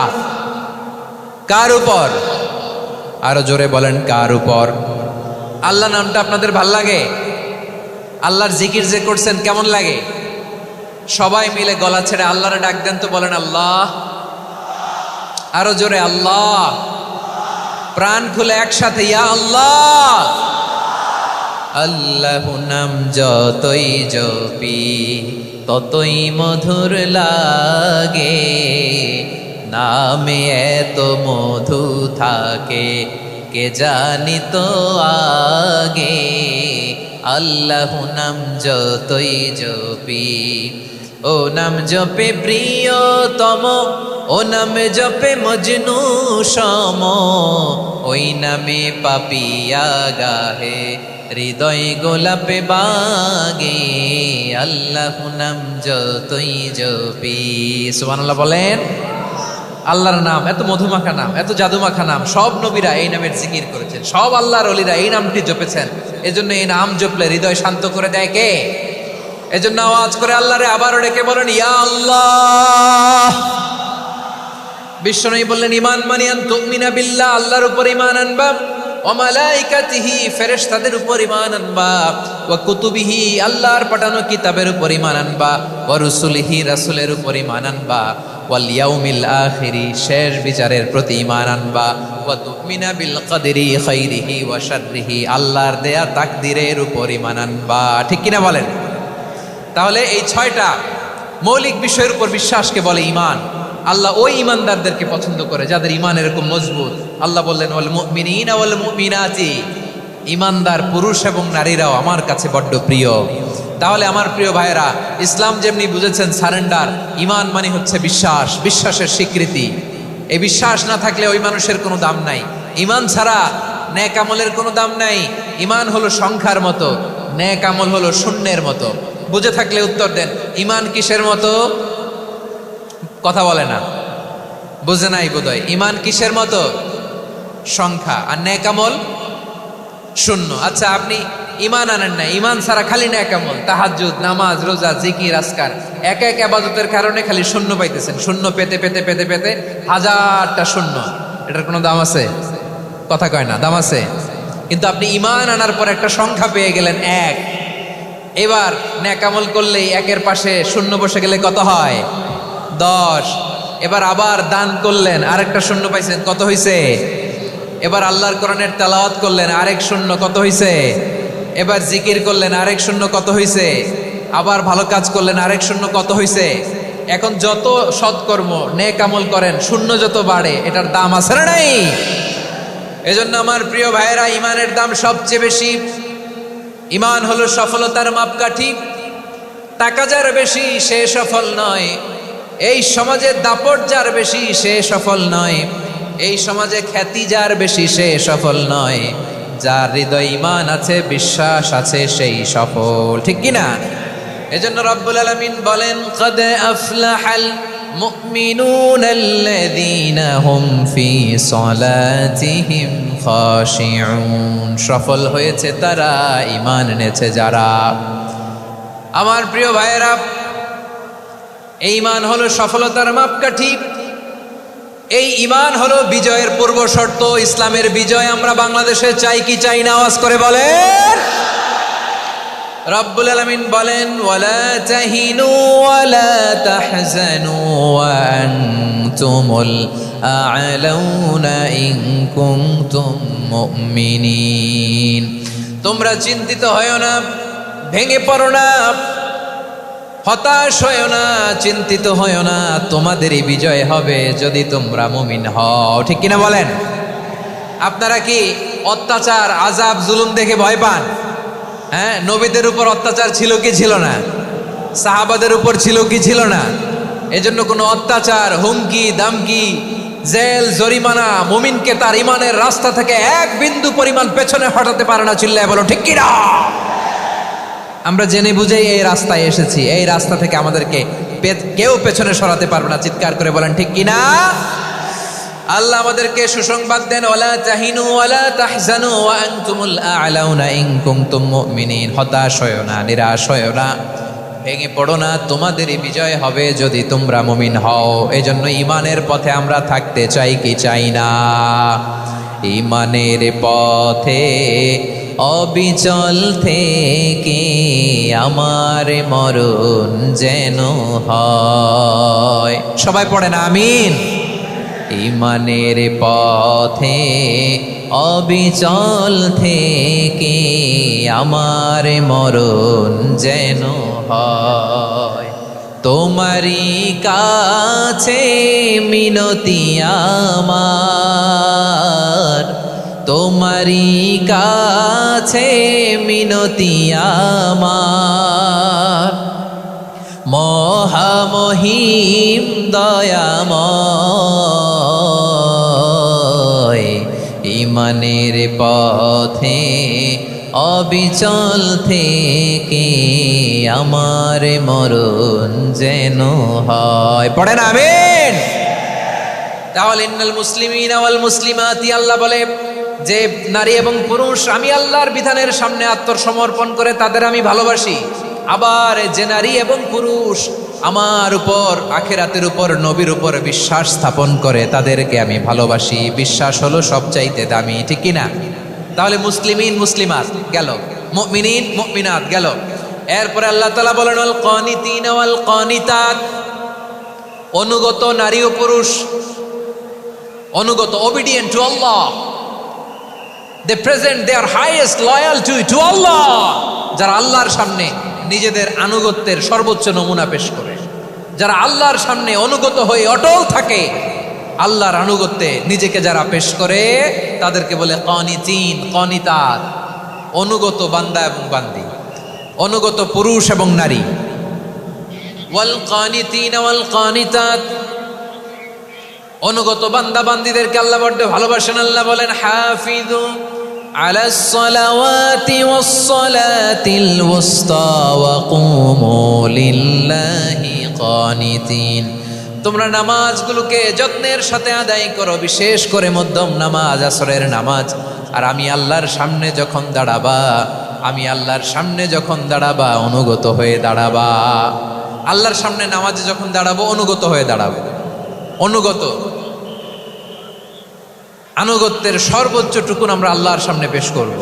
কার উপর? আরো জোরে বলেন কার উপর? আল্লাহ নামটা আপনাদের ভাল লাগে? আল্লাহর জিকির যে করছেন কেমন লাগে? সবাই মিলে গলা ছেড়ে আল্লাহর ডাক দেন তো, বলেন আল্লাহ। আরো জোরে আল্লাহ। প্রাণ খুলে একসাথে ইয়া আল্লাহ। আল্লাহ নাম যতই জপি ততই মধুর লাগে, নামে এত মধু থাকে কে জানি তো আগে। আল্লাহ নাম যতই জপি, ও নাম জপে প্রিয়তম, ও নামে জপে মজনু সম, ওই নামে পাপিয়া গাহে হৃদয় গোলাপে বাগে। আল্লাহ নাম যতই জপি। সুবহানাল্লাহ বলেন। আল্লাহর নাম এত মধুমাখা নাম, এত জাদুমাখা নাম, সব নবীরা এই নামের জিকির করেছেন, সব আল্লাহর ওলিরা এই নামটি জপেছেন। এজন্য এই নাম জপলে হৃদয় শান্ত করে দেয় কে? এজন্য আওয়াজ করে আল্লাহরে আবারও ডেকে বলেন ইয়া আল্লাহ। বিশ্বনবী বললেন ঈমান মানে আন তুমিনা বিল্লাহ, আল্লাহর উপর ঈমান আনবা, ওয়া মালাইকাতিহি, ফেরেশতাদের উপর ঈমান আনবা, ওয়া কুতুবিহি, আল্লাহর পাঠানো কিতাবের উপর ঈমান আনবা, ওয়া রুসুলিহি, রাসূলের উপর ঈমান আনবা, ওয়াল ইয়াউমিল আখিরি, শেষ বিচারের প্রতি ঈমান আনবা, ওয়া তুমিনা বিল কদরি খাইরিহি ওয়া শাররিহি, আল্লাহর দেয়া তাকদীরের উপর ঈমান আনবা। ঠিক কিনা বলেন? তাহলে এই 6টা মৌলিক বিষয়ের উপর বিশ্বাসকে বলে ঈমান। আল্লাহ ওই ঈমানদারদেরকে পছন্দ করে যাদের ঈমান এরকম মজবুত। আল্লাহ বললেন ওয়াল মুমিনিনা ওয়াল মুমিনাতি, ঈমানদার পুরুষ এবং নারীরাও আমার কাছে বড্ড প্রিয়। তাহলে আমার প্রিয় ভাইয়েরা, ইসলাম যেমনি বুঝেছেন সারেন্ডার, ঈমান মানে হচ্ছে বিশ্বাস, বিশ্বাসের স্বীকৃতি। এই বিশ্বাস না থাকলে ওই মানুষের কোনো দাম নাই। ঈমান ছাড়া নেক আমলের কোনো দাম নাই। ঈমান হলো সংখ্যার মতো, নেক আমল হলো শূন্যের মতো। বুঝে থাকলে উত্তর দেন, ঈমান কিসের মতো? কথা বলে না, বুঝে নাই বোধহয়। ঈমান কিসের মতো? সংখ্যা। আর নেক আমল শূন্য। আচ্ছা, আপনি ঈমান আনেন না, ঈমান ছাড়া খালি নেক আমল, তাহাজ্জুদ, নামাজ, রোজা, জিকির, আজকার, এক এক ইবাদতের কারণে খালি শূন্য পাইতেছেন। শূন্য পেতে পেতে পেতে পেতে হাজারটা শূন্য। এটার কোনো দাম আছে? কথা কয় না, দাম আছে। কিন্তু আপনি ঈমান আনার পর একটা সংখ্যা পেয়ে গেলেন, এক। এবার নেক আমল করলেই একের পাশে শূন্য বসে গেলে কত হয়? 10। এবার আবার দান করলেন, আরেকটা শূন্য পাইছেন, কত হইছে? এবার আল্লাহর কোরআনের তেলাওয়াত করলেন, আরেক শূন্য, কত হইছে? এবার জিকির করলেন, আরেক শূন্য, কত হইছে? আবার ভালো কাজ করলেন, আরেক শূন্য, কত হইছে? এখন যত সৎকর্ম নেক আমল করেন, শূন্য যত বাড়ে, এটার দাম আছে না নাই? এজন্য আমার প্রিয় ভাইয়েরা, ঈমানের দাম সবচেয়ে বেশি। ঈমান হলো সফলতার মাপকাঠি। টাকা যার বেশি সে সফল নয়, এই সমাজে দাপট যার বেশি সে সফল নয়, এই সমাজে খ্যাতি যার বেশি সে সফল নয়, যার হৃদয় ঈমান আছে, বিশ্বাস আছে, সেই সফল। ঠিক কিনা? এজন্য রব্বুল আলামিন বলেন কদ আফলাহাল মুমিনুনাল্লাযীনা হুম ফি সলাতিহিম খাশিউন। সফল হয়েছে তারা, ঈমান এনেছে যারা। আমার প্রিয় ভাইয়েরা, এই ঈমান হলো সফলতার মাপকাঠি। এই ঈমান হলো বিজয়ের পূর্ব শর্ত। ইসলামের বিজয় আমরা বাংলাদেশে চাই কি চাই না? আওয়াজ করে বলেন। রব্বুল আলামিন বলেন ওয়ালা তাহিনু ওয়ালা তাহজানু ওয়া আনতুমুল আ'লাউনা ইন কুনতুম মুমিনিন। তোমরা চিন্তিত হয়ো না, ভেঙে পড়ো না, হতাশ হয়ো না, চিন্তিত হয়ো না, তোমাদেরই বিজয় হবে যদি তোমরা মুমিন হও। ঠিক কিনা বলেন? আপনারা কি অত্যাচার, আযাব, জুলুম দেখে ভয় পান? হ্যাঁ, নবীদের উপর অত্যাচার ছিল কি ছিল না? সাহাবাদের উপর ছিল কি ছিল না? এজন্য কোনো অত্যাচার, হুমকি, দামকি, জেল, জরিমানা মুমিনকে তার ইমানের রাস্তা থেকে এক বিন্দু পরিমাণ পেছনে হটাতে পারে না। চিল্লায় বলো ঠিক কিনা? আমরা জেনে বুঝেই এই রাস্তায় এসেছি। এই রাস্তা থেকে আমাদেরকে কেউ পেছনে সরাতে পারবে না। চিৎকার করে বলেন ঠিক কিনা? আল্লাহ আমাদেরকে সুসংবাদ দেন ওয়ালা তাহিনু ওয়ালা তাহজানু ওয়া আনতুমুল আ'লাউনা ইন কুনতুম মুমিনিন। হতাশ হয়ো না, নিরাশ হয়ো না, ভেঙে পড়ো না, তোমাদেরই বিজয় হবে যদি তোমরা মুমিন হও। এজন্য ঈমানের পথে আমরা থাকতে চাই কি চাই না? ঈমানের পথে অবিচল থেকে আমার মরণ যেন হয়। সবাই পড়েন আমিন। ঈমানের পথে অবিচল থেকে আমার মরণ যেন হয়। তোমারই কাছে মিনতি আমার, তোমারই কাছে মিনতি আমার, মহামহিম দয়াময়। ঈমানের পথে অবিচল থেকে আমার মরণ যেন হয়। পড়েন আমিন। তাহলে ইন্নাল মুসলিমিনা ওয়াল মুসলিমাতি, আল্লাহ বলে যে নারী এবং পুরুষ আমি আল্লাহর বিধানের সামনে আত্মসমর্পণ করে তাদের আমি ভালোবাসি। আবার যে নারী এবং পুরুষ আমার উপর, আখিরাতের উপর, নবীর উপর বিশ্বাস স্থাপন করে তাদেরকে আমি ভালোবাসি। বিশ্বাস হলো সবচাইতে দামি। ঠিক কিনা? তাহলে মুসলিমিন মুসলিমাত গেল, মুমিনিন মুমিনাত গেল। এরপরে আল্লাহ তাআলা বলেন আল কানিতিন ওয়াল কানিতাত, অনুগত নারী ও পুরুষ, অনুগত, obedient to Allah. They present their highest loyalty to Allah. যারা আল্লাহর সামনে নিজেদের আনুগত্যের সর্বোচ্চ নমুনা পেশ করে, যারা আল্লাহর সামনে অনুগত হয়ে অটল থাকে, আল্লাহর আনুগত্যে নিজেকে যারা পেশ করে তাদেরকে বলে কানিতিন, কানিতাত। অনুগত বান্দা এবং বান্দি, অনুগত পুরুষ এবং নারী। ওয়াল কানিতিন ওয়াল কানিতাত, অনুগত বান্দা বান্দিদেরকে আল্লাহ বড় ভালোবাসেন। আল্লাহ বলেন হাফিজু আলাস সালাওয়াতি ওয়াস সালাতিল ওয়াসতা ওয়া কুমু লিল্লাহি কানিতিন। তোমরা নামাজগুলোকে যত্নের সাথে আদায় করো, বিশেষ করে মধ্যম নামাজ, আসরের নামাজ। আর আমি আল্লাহর সামনে যখন দাঁড়াবা, আমি আল্লাহর সামনে যখন দাঁড়াবা অনুগত হয়ে দাঁড়াবা। আল্লাহর সামনে নামাজে যখন দাঁড়াবো অনুগত হয়ে দাঁড়াবো। অনুগত, আনুগত্যের সর্বোচ্চ টুকুন আমরা আল্লাহর সামনে পেশ করব।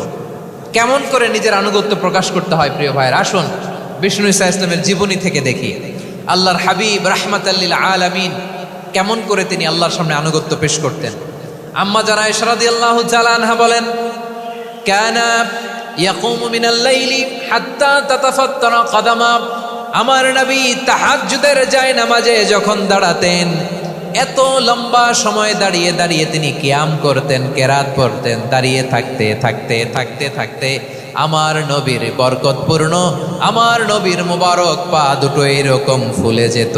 কেমন করে নিজের আনুগত্য প্রকাশ করতে হয় প্রিয় ভাইয়ের, আসুন বিষ্ণু ঈসা ইসলামের জীবনী থেকে দেখি। আল্লাহর হাবিব রাহমাতাল লিল আলামিন কেমন করে তিনি আল্লাহর সামনে আনুগত্য পেশ করতেন। আম্মা জানা আয়েশা রাদিয়াল্লাহু তাআলা আনহা বলেন কানা ইয়াকুমু মিনাল লাইলি হাত্তা তাতাফাত্তারা কদামা। আমার নবী তাহাজ্জুদের যায় নামাজে যখন দাঁড়াতেন, এত লম্বা সময় দাঁড়িয়ে দাঁড়িয়ে তিনি কিয়াম করতেন, কেরাত পড়তেন। দাঁড়িয়ে থাকতে থাকতে থাকতে থাকতে আমার নবীর বরকতপূর্ণ, আমার নবীর মুবারক পা দুটো এরকম ফুলে যেত।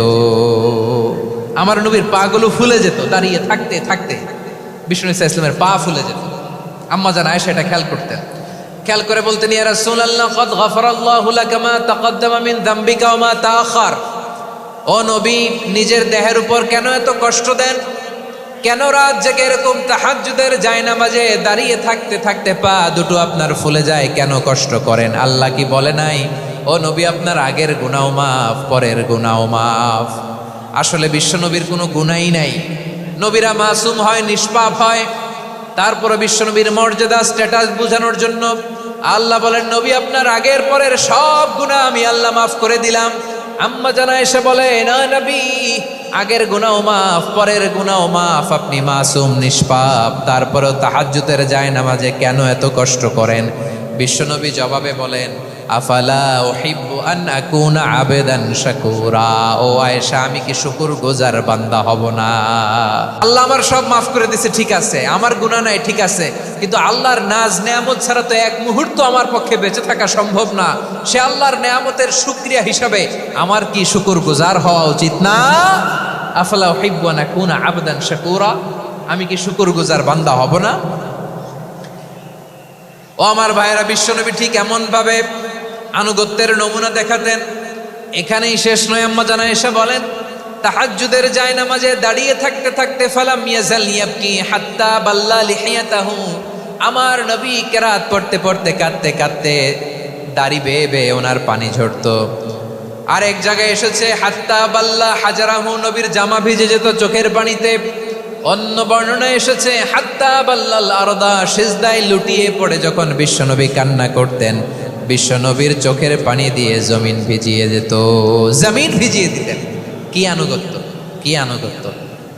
আমার নবীর পা গুলো ফুলে যেত দাঁড়িয়ে থাকতে থাকতে। বিষ্ণু ঈসা ইসলামের পা ফুলে যেত। আম্মা জান আয়েশা এটা খেয়াল করতেন। খেয়াল করে বলতেন, ইয়া রাসূলুল্লাহ ক্বাদ গফারাল্লাহু লাকা মা তাকদ্দামা মিন যামবিকা ওয়া মা তাআখার। ও নবী, নিজের দেহের উপর কেন এত কষ্ট দেন? কেন রাত জেগে এরকম তাহাজ্জুদের জায়নামাজে দাঁড়িয়ে থাকতে থাকতে পা দুটো আপনার ফুলে যায়? কেন কষ্ট করেন? আল্লাহ কি বলে নাই, ও নবী আপনার আগের গুনাহ মাফ, পরের গুনাহ মাফ? আসলে বিশ্বনবীর কোনো গুনাহই নাই। নবীরা মাসুম হয়, নিষ্পাপ হয়। তারপরে বিশ্বনবীর মর্যাদা, স্ট্যাটাস বোঝানোর জন্য আল্লাহ বলেন, নবী আপনার আগের পরের সব গুনাহ আমি আল্লাহ মাফ করে দিলাম। আম্মা জানা এসে বলে, না নবী, আগের গুনাহ মাফ, পরের গুনাহ মাফ, আপনি মাসুম, নিষ্পাপ, তারপরেও তাহাজ্জুদের জায়নামাজে কেন এত কষ্ট করেন? বিশ্বনবী জবাবে বলেন, আফালা উহিব্বু আন আকুনা আবেদান শাকুরা। ও আয়েশা, আমি কি শুকরগুজার বান্দা হব না? আল্লাহ আমার সব মাফ করে দিয়েছে, ঠিক আছে, আমার গুনাহ নাই, ঠিক আছে, কিন্তু আল্লাহর নাজ নেয়ামত ছাড়া তো এক মুহূর্ত আমার পক্ষে বেঁচে থাকা সম্ভব না। সে আল্লাহর নেয়ামতের শুকরিয়া হিসাবে আমার কি শুকরগুজার হওয়া উচিত না? আফালা উহিব্বু আন আকুনা আবেদান শাকুরা, আমি কি শুকরগুজার বান্দা হব না? ও আমার ভাইয়েরা, বিশ্বনবী ঠিক এমন ভাবে আনুগত্যের নমুনা দেখাতেন। এখানেই শেষ নয়, আম্মা জানা এসে বলেন, তাহাজ্জুদের জায়নামাজে দাঁড়িয়ে থাকতে থাকতে ফালাম ইয়াজাল ইয়াবকি হাত্তা বাল্লা লিহিয়াতাহু। আমার নবী কেরাত পড়তে পড়তে কাঁদতে কাঁদতে দাড়ি বেয়ে বেয়ে ওনার পানি ঝরতো। আর এক জায়গায় এসেছে হাত্তা বাল্লা হাজারাহু, নবীর জামা ভিজে যেত চোখের পানিতে। অন্য বর্ণনায় এসেছে হাত্তা বাল্লাল আরদা, সিজদায় লুটিয়ে পড়ে যখন বিশ্বনবী কান্না করতেন, বিশ্বনবীর চোখের পানি দিয়ে জমিন ভিজিয়ে যেত, জমিন ভিজিয়ে দিতেন। কি আনুগত্য, কি আনুগত্য!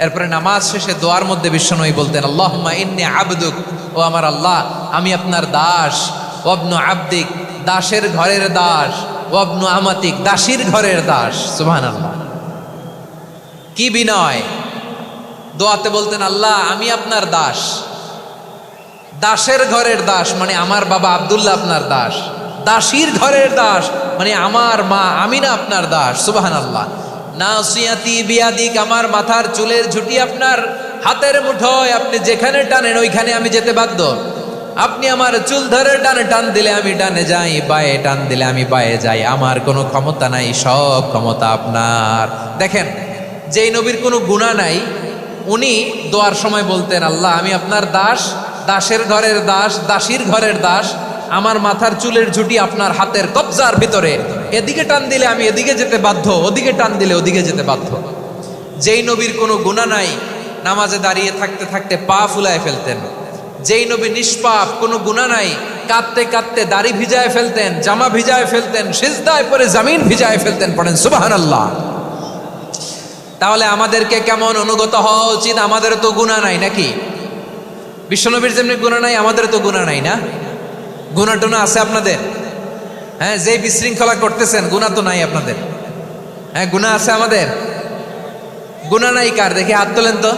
এরপরে নামাজ শেষে দোয়ার মধ্যে বিশ্বনবী বলতেন, আল্লাহুম্মা ইন্নী আবদুক, ও আমার আল্লাহ, আমি আপনার দাস। ওয়াবনু আবদিক, দাসের ঘরের দাস। ওয়াবনু আমাতিক, দাসীর ঘরের দাস। সুবহানাল্লাহ, কি বিনয়! দোয়াতে বলতেন, আল্লাহ আমি আপনার দাস। দাসের ঘরের দাস মানে আমার বাবা আব্দুল্লাহ আপনার দাস। দাসীর ঘরের দাস মানে আমার মা আমিনা আপনার দাস। সুবহানাল্লাহ। নাসিয়াতি বিয়াদিক, আমার মাথার চুলের ঝুঁটি আপনার হাতের মুঠোয়, আপনি যেখানে টানেন ওইখানে আমি যেতে বাধ্য। আপনি আমার চুল ধরে ডানে টান দিলে আমি ডানে যাই, বায়ে টান দিলে আমি বায়ে যাই। আমার কোনো ক্ষমতা নাই, সব ক্ষমতা আপনার। দেখেন, যেই নবীর কোনো গুনাহ নাই, উনি দোয়ার সময় বলতেন, আল্লাহ আমি আপনার দাস, দাসের ঘরের দাস, দাসীর ঘরের দাস। আমার মাথার চুলের ঝুঁটি আপনার হাতের কবজার ভিতরে, এদিকে টান দিলে আমি এদিকে যেতে বাধ্য, ওদিকে টান দিলে ওদিকে যেতে বাধ্য। যেই নবীর কোনো গুনাহ নাই, নামাজে দাঁড়িয়ে থাকতে থাকতে পা ফুলায় ফেলতেন। যেই নবী নিষ্পাপ, কোনো গুনাহ নাই, কাঁদতে কাঁদতে দাড়ি ভিজায় ফেলতেন, জামা ভিজায় ফেলতেন, সিজদায় পরে জমিন ভিজায় ফেলতেন। পড়েন সুবহানাল্লাহ। তাহলে আমাদেরকে কেমন অনুগত হওয়া উচিত? আমাদের তো গুনাহ নাই নাকি? বিশ্বনবীর যেমনি গুনাহ নাই, আমাদের তো গুনাহ নাই না? গুনাহ টুনা আছে আপনাদের? হ্যাঁ, যে বিশৃঙ্খলা করতেছেন, গুনাহ তো নাই আপনাদের? হ্যাঁ, গুনাহ আছে আমাদের? গুনাহ নাই কার? দেখি হাত তোলেন তো,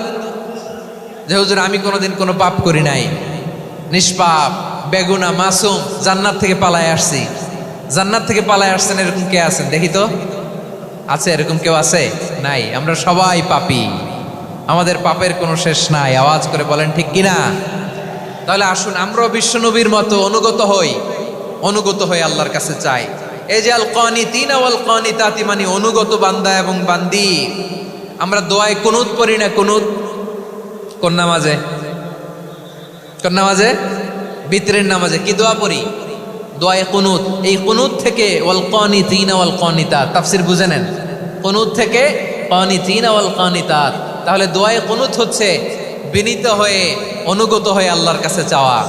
যে হুজুর আমি কোনোদিন কোনো পাপ করি নাই, নিষ্পাপ, বেগুনা, মাসুম, জান্নাত থেকে পালায় আসছি। জান্নাত থেকে পালায় আসছেন, এরকম কে আছেন দেখি তো? আছে এরকম কেউ? আছে? নাই। আমরা সবাই পাপী, আমাদের পাপের কোনো শেষ নাই। আওয়াজ করে বলেন ঠিক কিনা? তাহলে আসুন আমরাও বিশ্বনবীর মতো অনুগত হই, অনুগত হয়ে আল্লাহর কাছে চাই। এই যে আল কানিতিনা ওয়াল কানিতাতি, মানে অনুগত বান্দা এবং বান্দি। আমরা দোয়ায় কুনুত পড়ি না? কুনুত কোন নামাজে? কোন নামাজে? বিতরের নামাজে কি দোয়া পড়ি? দোয়ায়ে কুনুত। এই কুনুত থেকে ওয়াল কানিতিনা ওয়াল কানিতাত, তাফসীর বুঝে নেন। কুনুত থেকে কানিতিনা ওয়াল কানিতাত। তাহলে দোয়ায়ে কুনুত হচ্ছে বিনীত হয়ে, অনুগত হয়ে আল্লাহর কাছে চাওয়া।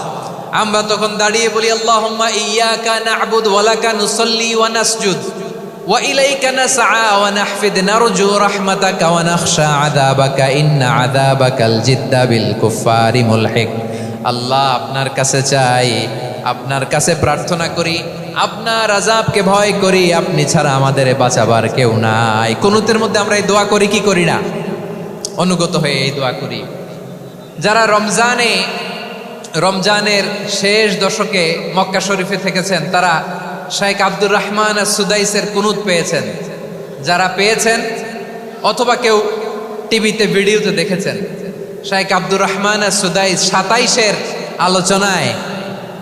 আমরা তখন দাঁড়িয়ে বলি, আল্লাহুম্মা ইয়্যাকা না'বুদু ওয়া লাকা নুসাল্লি ওয়া নাসজুদ ওয়া ইলাইকা নাসআ ওয়া নাহফিদ নারজু রাহমাতাকা ওয়া নাখশা আযাবাকা ইন্না আযাবাকাল জিদ্দা বিল কুফফারি মুলহিক। আল্লাহ আপনার কাছে চাই, আপনার কাছে প্রার্থনা করি, আপনার আযাবকে ভয় করি, আপনি ছাড়া আমাদের বাঁচাবার কেউ নাই। কুনুতের মধ্যে আমরা এই দোয়া করি কি করি না? অনুগত হয়ে এই দোয়া করি। যারা রমজানের শেষ দশকে মক্কা শরীফে থেকেছেন, তারা শাইখ আব্দুর রহমান সুদাইসের কুনুত পেয়েছেন। যারা পেয়েছেন অথবা কেউ টিভিতে ভিডিওতে দেখেছেন, শাইখ আব্দুর রহমান সুদাইস 27-এর আলোচনায়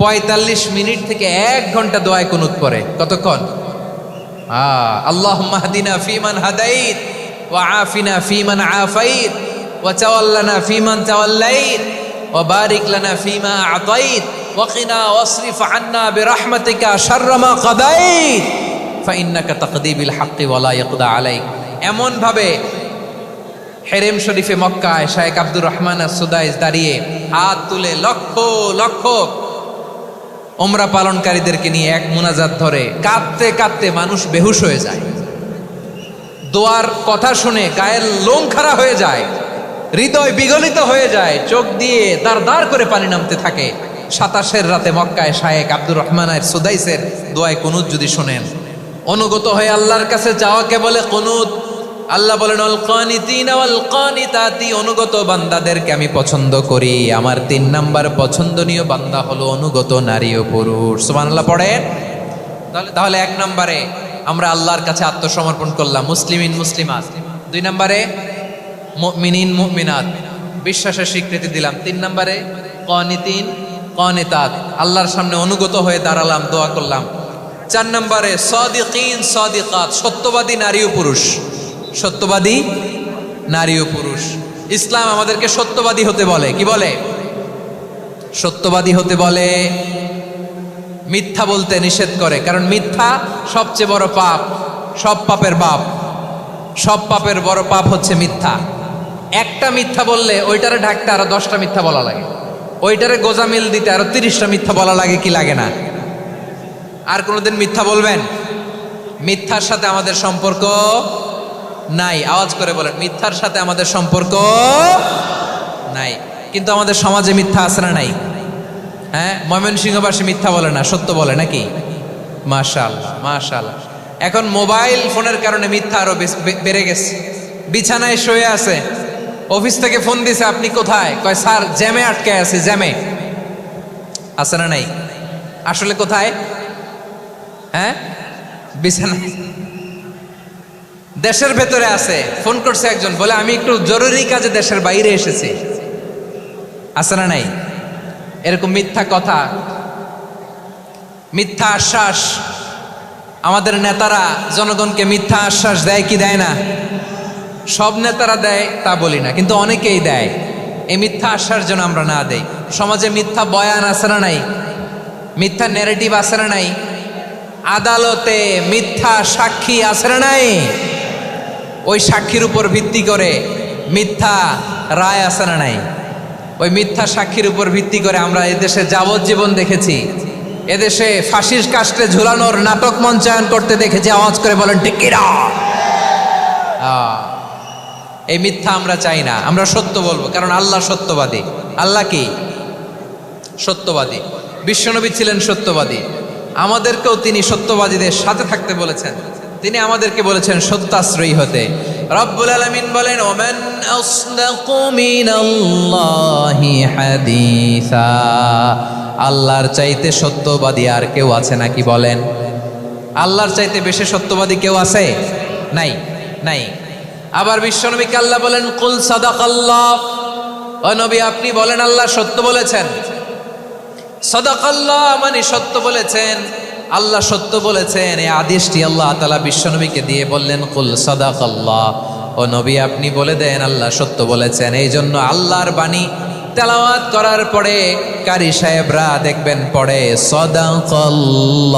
45 মিনিট থেকে 1 ঘন্টা দোয়ায় কুনুত পড়ে। কতক্ষণ? আল্লাহুম্মা হদিনা ফিমান হাদাইত ওয়া আফিনা ফিমান আফাইত ওয়া তাওয়াল্লানা ফিমান তাওয়াল্লাইত ওয়া বারিক লানা ফিমা আতাইত ওয়া কিনা ওয়াসরিফ আন্না বিরহমাতিকা শাররা মা কাদাইত ফাইন্নাকা তাকদি বিল হাক্কি ওয়া লা ইয়াকদা আলাইক। এমন ভাবে হেরেম শরীফে মক্কায় শায়েখ আব্দুর রহমান আস-সুদাইস দাঁড়িয়ে হাত তুলে লক্ষ লক্ষ উমরা পালনকারীদেরকে নিয়ে এক মুনাজাত ধরে কাঁদতে কাঁদতে মানুষ বেহুশ হয়ে যায়। দোয়ার কথা শুনে গায়ের লোম খাড়া হয়ে যায়, হৃদয় বিগলিত হয়ে যায়, চোখ দিয়ে দাঁড় দাঁড় করে পানি নামতে থাকে। 27 রাতে মক্কায় শায়েখ আব্দুর রহমান আস-সুদাইসের দোয়ায় কুনুত যদি শোনেন, অনুগত হয়ে আল্লাহর কাছে যাওয়াকে বলে কুনুত। আল্লাহ বলেন আল কানিতিনা ওয়াল কানিতাতি, অনুগত বান্দাদেরকে আমি পছন্দ করি। আমার 3 নাম্বার পছন্দনীয় বান্দা হলো অনুগত নারী ও পুরুষ। সুবহানাল্লাহ পড়েন। তাহলে 1 নম্বরে আমরা আল্লাহর কাছে আত্মসমর্পণ করলাম, মুসলিমিন মুসলিমাত। 2 নম্বরে মুমিনিন মুমিনাত, বিশ্বাসের স্বীকৃতি দিলাম। 3 নম্বরে কানিতিন কানিতাত, আল্লাহর সামনে অনুগত হয়ে দাঁড়ালাম, দোয়া করলাম। 4 নম্বরে সাদিকিন সাদিকাত, সত্যবাদী নারী ও পুরুষ। সত্যবাদী নারী ও পুরুষ। ইসলাম আমাদেরকে সত্যবাদী হতে বলে। কি বলে? সত্যবাদী হতে বলে, মিথ্যা বলতে নিষেধ করে। কারণ মিথ্যা সবচেয়ে বড় পাপ, সব পাপের বাপ। সব পাপের বড় পাপ হচ্ছে মিথ্যা। একটা মিথ্যা বললে ওইটারে ঢাকতে আরো 10টা মিথ্যা বলা লাগে, ওইটারে গোজামিল দিতে আরো 30টা মিথ্যা বলা লাগে। কি লাগে না? আর কোনোদিন মিথ্যা বলবেন? মিথ্যার সাথে আমাদের সম্পর্ক নাই। আওয়াজ করে বলেন, মিথ্যার সাথে আমাদের সম্পর্ক নাই। কিন্তু আমাদের সমাজে মিথ্যা আছে না নাই? হ্যাঁ, ময়মনসিংহবাসী মিথ্যা বলে না, সত্য বলে নাকি? মাশাআল্লাহ মাশাআল্লাহ। এখন মোবাইল ফোনের কারণে মিথ্যা আরো বেড়ে গেছে। বিছানায় শুয়ে আছে, অফিস থেকে ফোন দিছে, আপনি কোথায়? কয় স্যার জ্যামে আটকে আছে। জ্যামে আছে না নাই? আসলে কোথায়? হ্যাঁ, বিছানায়। দেশের ভেতরে আছে, ফোন করছে একজন, বলে আমি একটু জরুরি কাজে দেশের বাইরে এসেছি। আছে না নাই? এরকম মিথ্যা কথা, মিথ্যা আশ্বাস। আমাদের নেতারা জনগণকে মিথ্যা আশ্বাস দেয় কি দেয় না? সব নেতারা দেয় তা বলি না, কিন্তু অনেকেই দেয়। এই মিথ্যা আশ্বাস যেন আমরা না দেই। সমাজে মিথ্যা বয়ান আছে না নাই? মিথ্যা ন্যারেটিভ আছে না নাই? আদালতে মিথ্যা সাক্ষী আছে না নাই? ওই সাক্ষীর উপর ভিত্তি করে মিথ্যা রায় আছে না নাই? ওই মিথ্যা সাক্ষীর উপর ভিত্তি করে আমরা এদেশে যাবজ্জীবন দেখেছি, এদেশে ফাঁসির কাস্টে ঝুলানোর নাটক মঞ্চায়ন করতে দেখেছি। আওয়াজ করে বলেন ঠিক কি না? এই মিথ্যা আমরা চাই না, আমরা সত্য বলবো, কারণ আল্লাহ সত্যবাদী। আল্লাহ কি? সত্যবাদী। বিশ্বনবী ছিলেন সত্যবাদী, আমাদেরকেও তিনি সত্যবাদীদের সাথে থাকতে বলেছেন। তিনি আমাদেরকে বলেছেন সত্যাশ্রয়ী হতে। রব্বুল আলামিন বলেন ওমান আসদাকু মিনাল্লাহি হাদিসা, আল্লাহর চাইতে সত্যবাদী আর কেউ আছে নাকি বলেন? আল্লাহর চাইতে বেশি সত্যবাদী কেউ আছে? নাই, নাই। আবার বিশ্বনবীকে আল্লাহ বলেন কুল সাদাকাল্লাহ, ও নবী আপনি বলেন আল্লাহ সত্য বলেছেন। সাদাকাল্লাহ মানে সত্য বলেছেন, আল্লাহ সত্য বলেছেন। এই আদেশটি আল্লাহ তাআলা বিশ্বনবীকে দিয়ে বললেন কুল সাদাকাল্লাহ, ও নবী আপনি বলে দেন আল্লাহ সত্য বলেছেন। এই জন্য আল্লাহর বাণী তেলাওয়াত করার পরে কারি সাহেবরা দেখবেন পড়ে সাদাকাল্লাহুল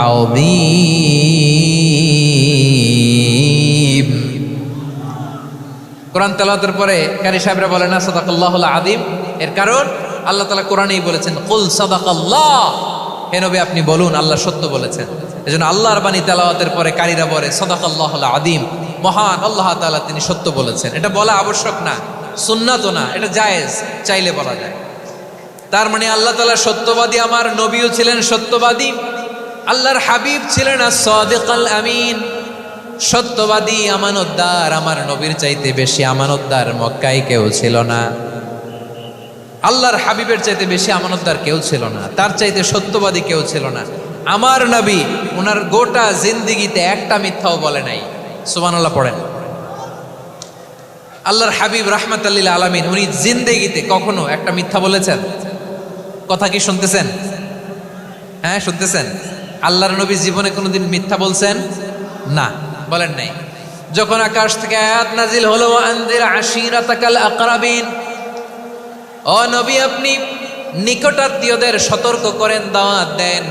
আযীম। কোরআন তেলাওয়াতের পরে কারি সাহেবরা বলে না সাদাকাল্লাহুল আযীম, এর কারণ আল্লাহ তাআলা কোরআনেই বলেছেন কুল সাদাকাল্লাহ, হে নবী আপনি বলুন আল্লাহ সত্য বলেছেন। এজন্য আল্লাহর বাণী তেলাওয়াতের পরে কারীরা বলে সাদাকাল্লাহুল আযীম, মহান আল্লাহ তাআলা তিনি সত্য বলেছেন। এটা বলা আবশ্যক না, সুন্নাতও না, এটা জায়েজ, চাইলে বলা যায়। তার মানে আল্লাহ তাআলা সত্যবাদী, আমার নবীও ছিলেন সত্যবাদী, আল্লাহর হাবিব ছিলেন as-সাদিকাল আমিন, সত্যবাদী আমানতদার। আমার নবীর চাইতে বেশি আমানতদার মক্কায় কেউ ছিল না, আল্লাহর হাবিবের চাইতে বেশি আমানতদার কেউ ছিল না, তার চাইতে সত্যবাদী কেউ ছিল না। আমার নবী ওনার গোটা জিন্দেগিতে একটা মিথ্যাও বলে নাই। সুবহানাল্লাহ পড়েন। আল্লাহর হাবিব রাহমাতাল লিল আলামিন উনি জিন্দেগিতে কখনো একটা মিথ্যা বলেছেন? কথা কি শুনতেছেন? হ্যাঁ শুনতেছেন? আল্লাহর নবী জীবনে কোনোদিন মিথ্যা বলছেন না, বলেন নাই। যখন আকাশ থেকে আয়াত নাজিল হলো আনজির আশিরাতাকাল আকরাবিন, ও নবী আপনি নিকটাত্মীয়দের সতর্ক করেন, দাওয়াত দেন।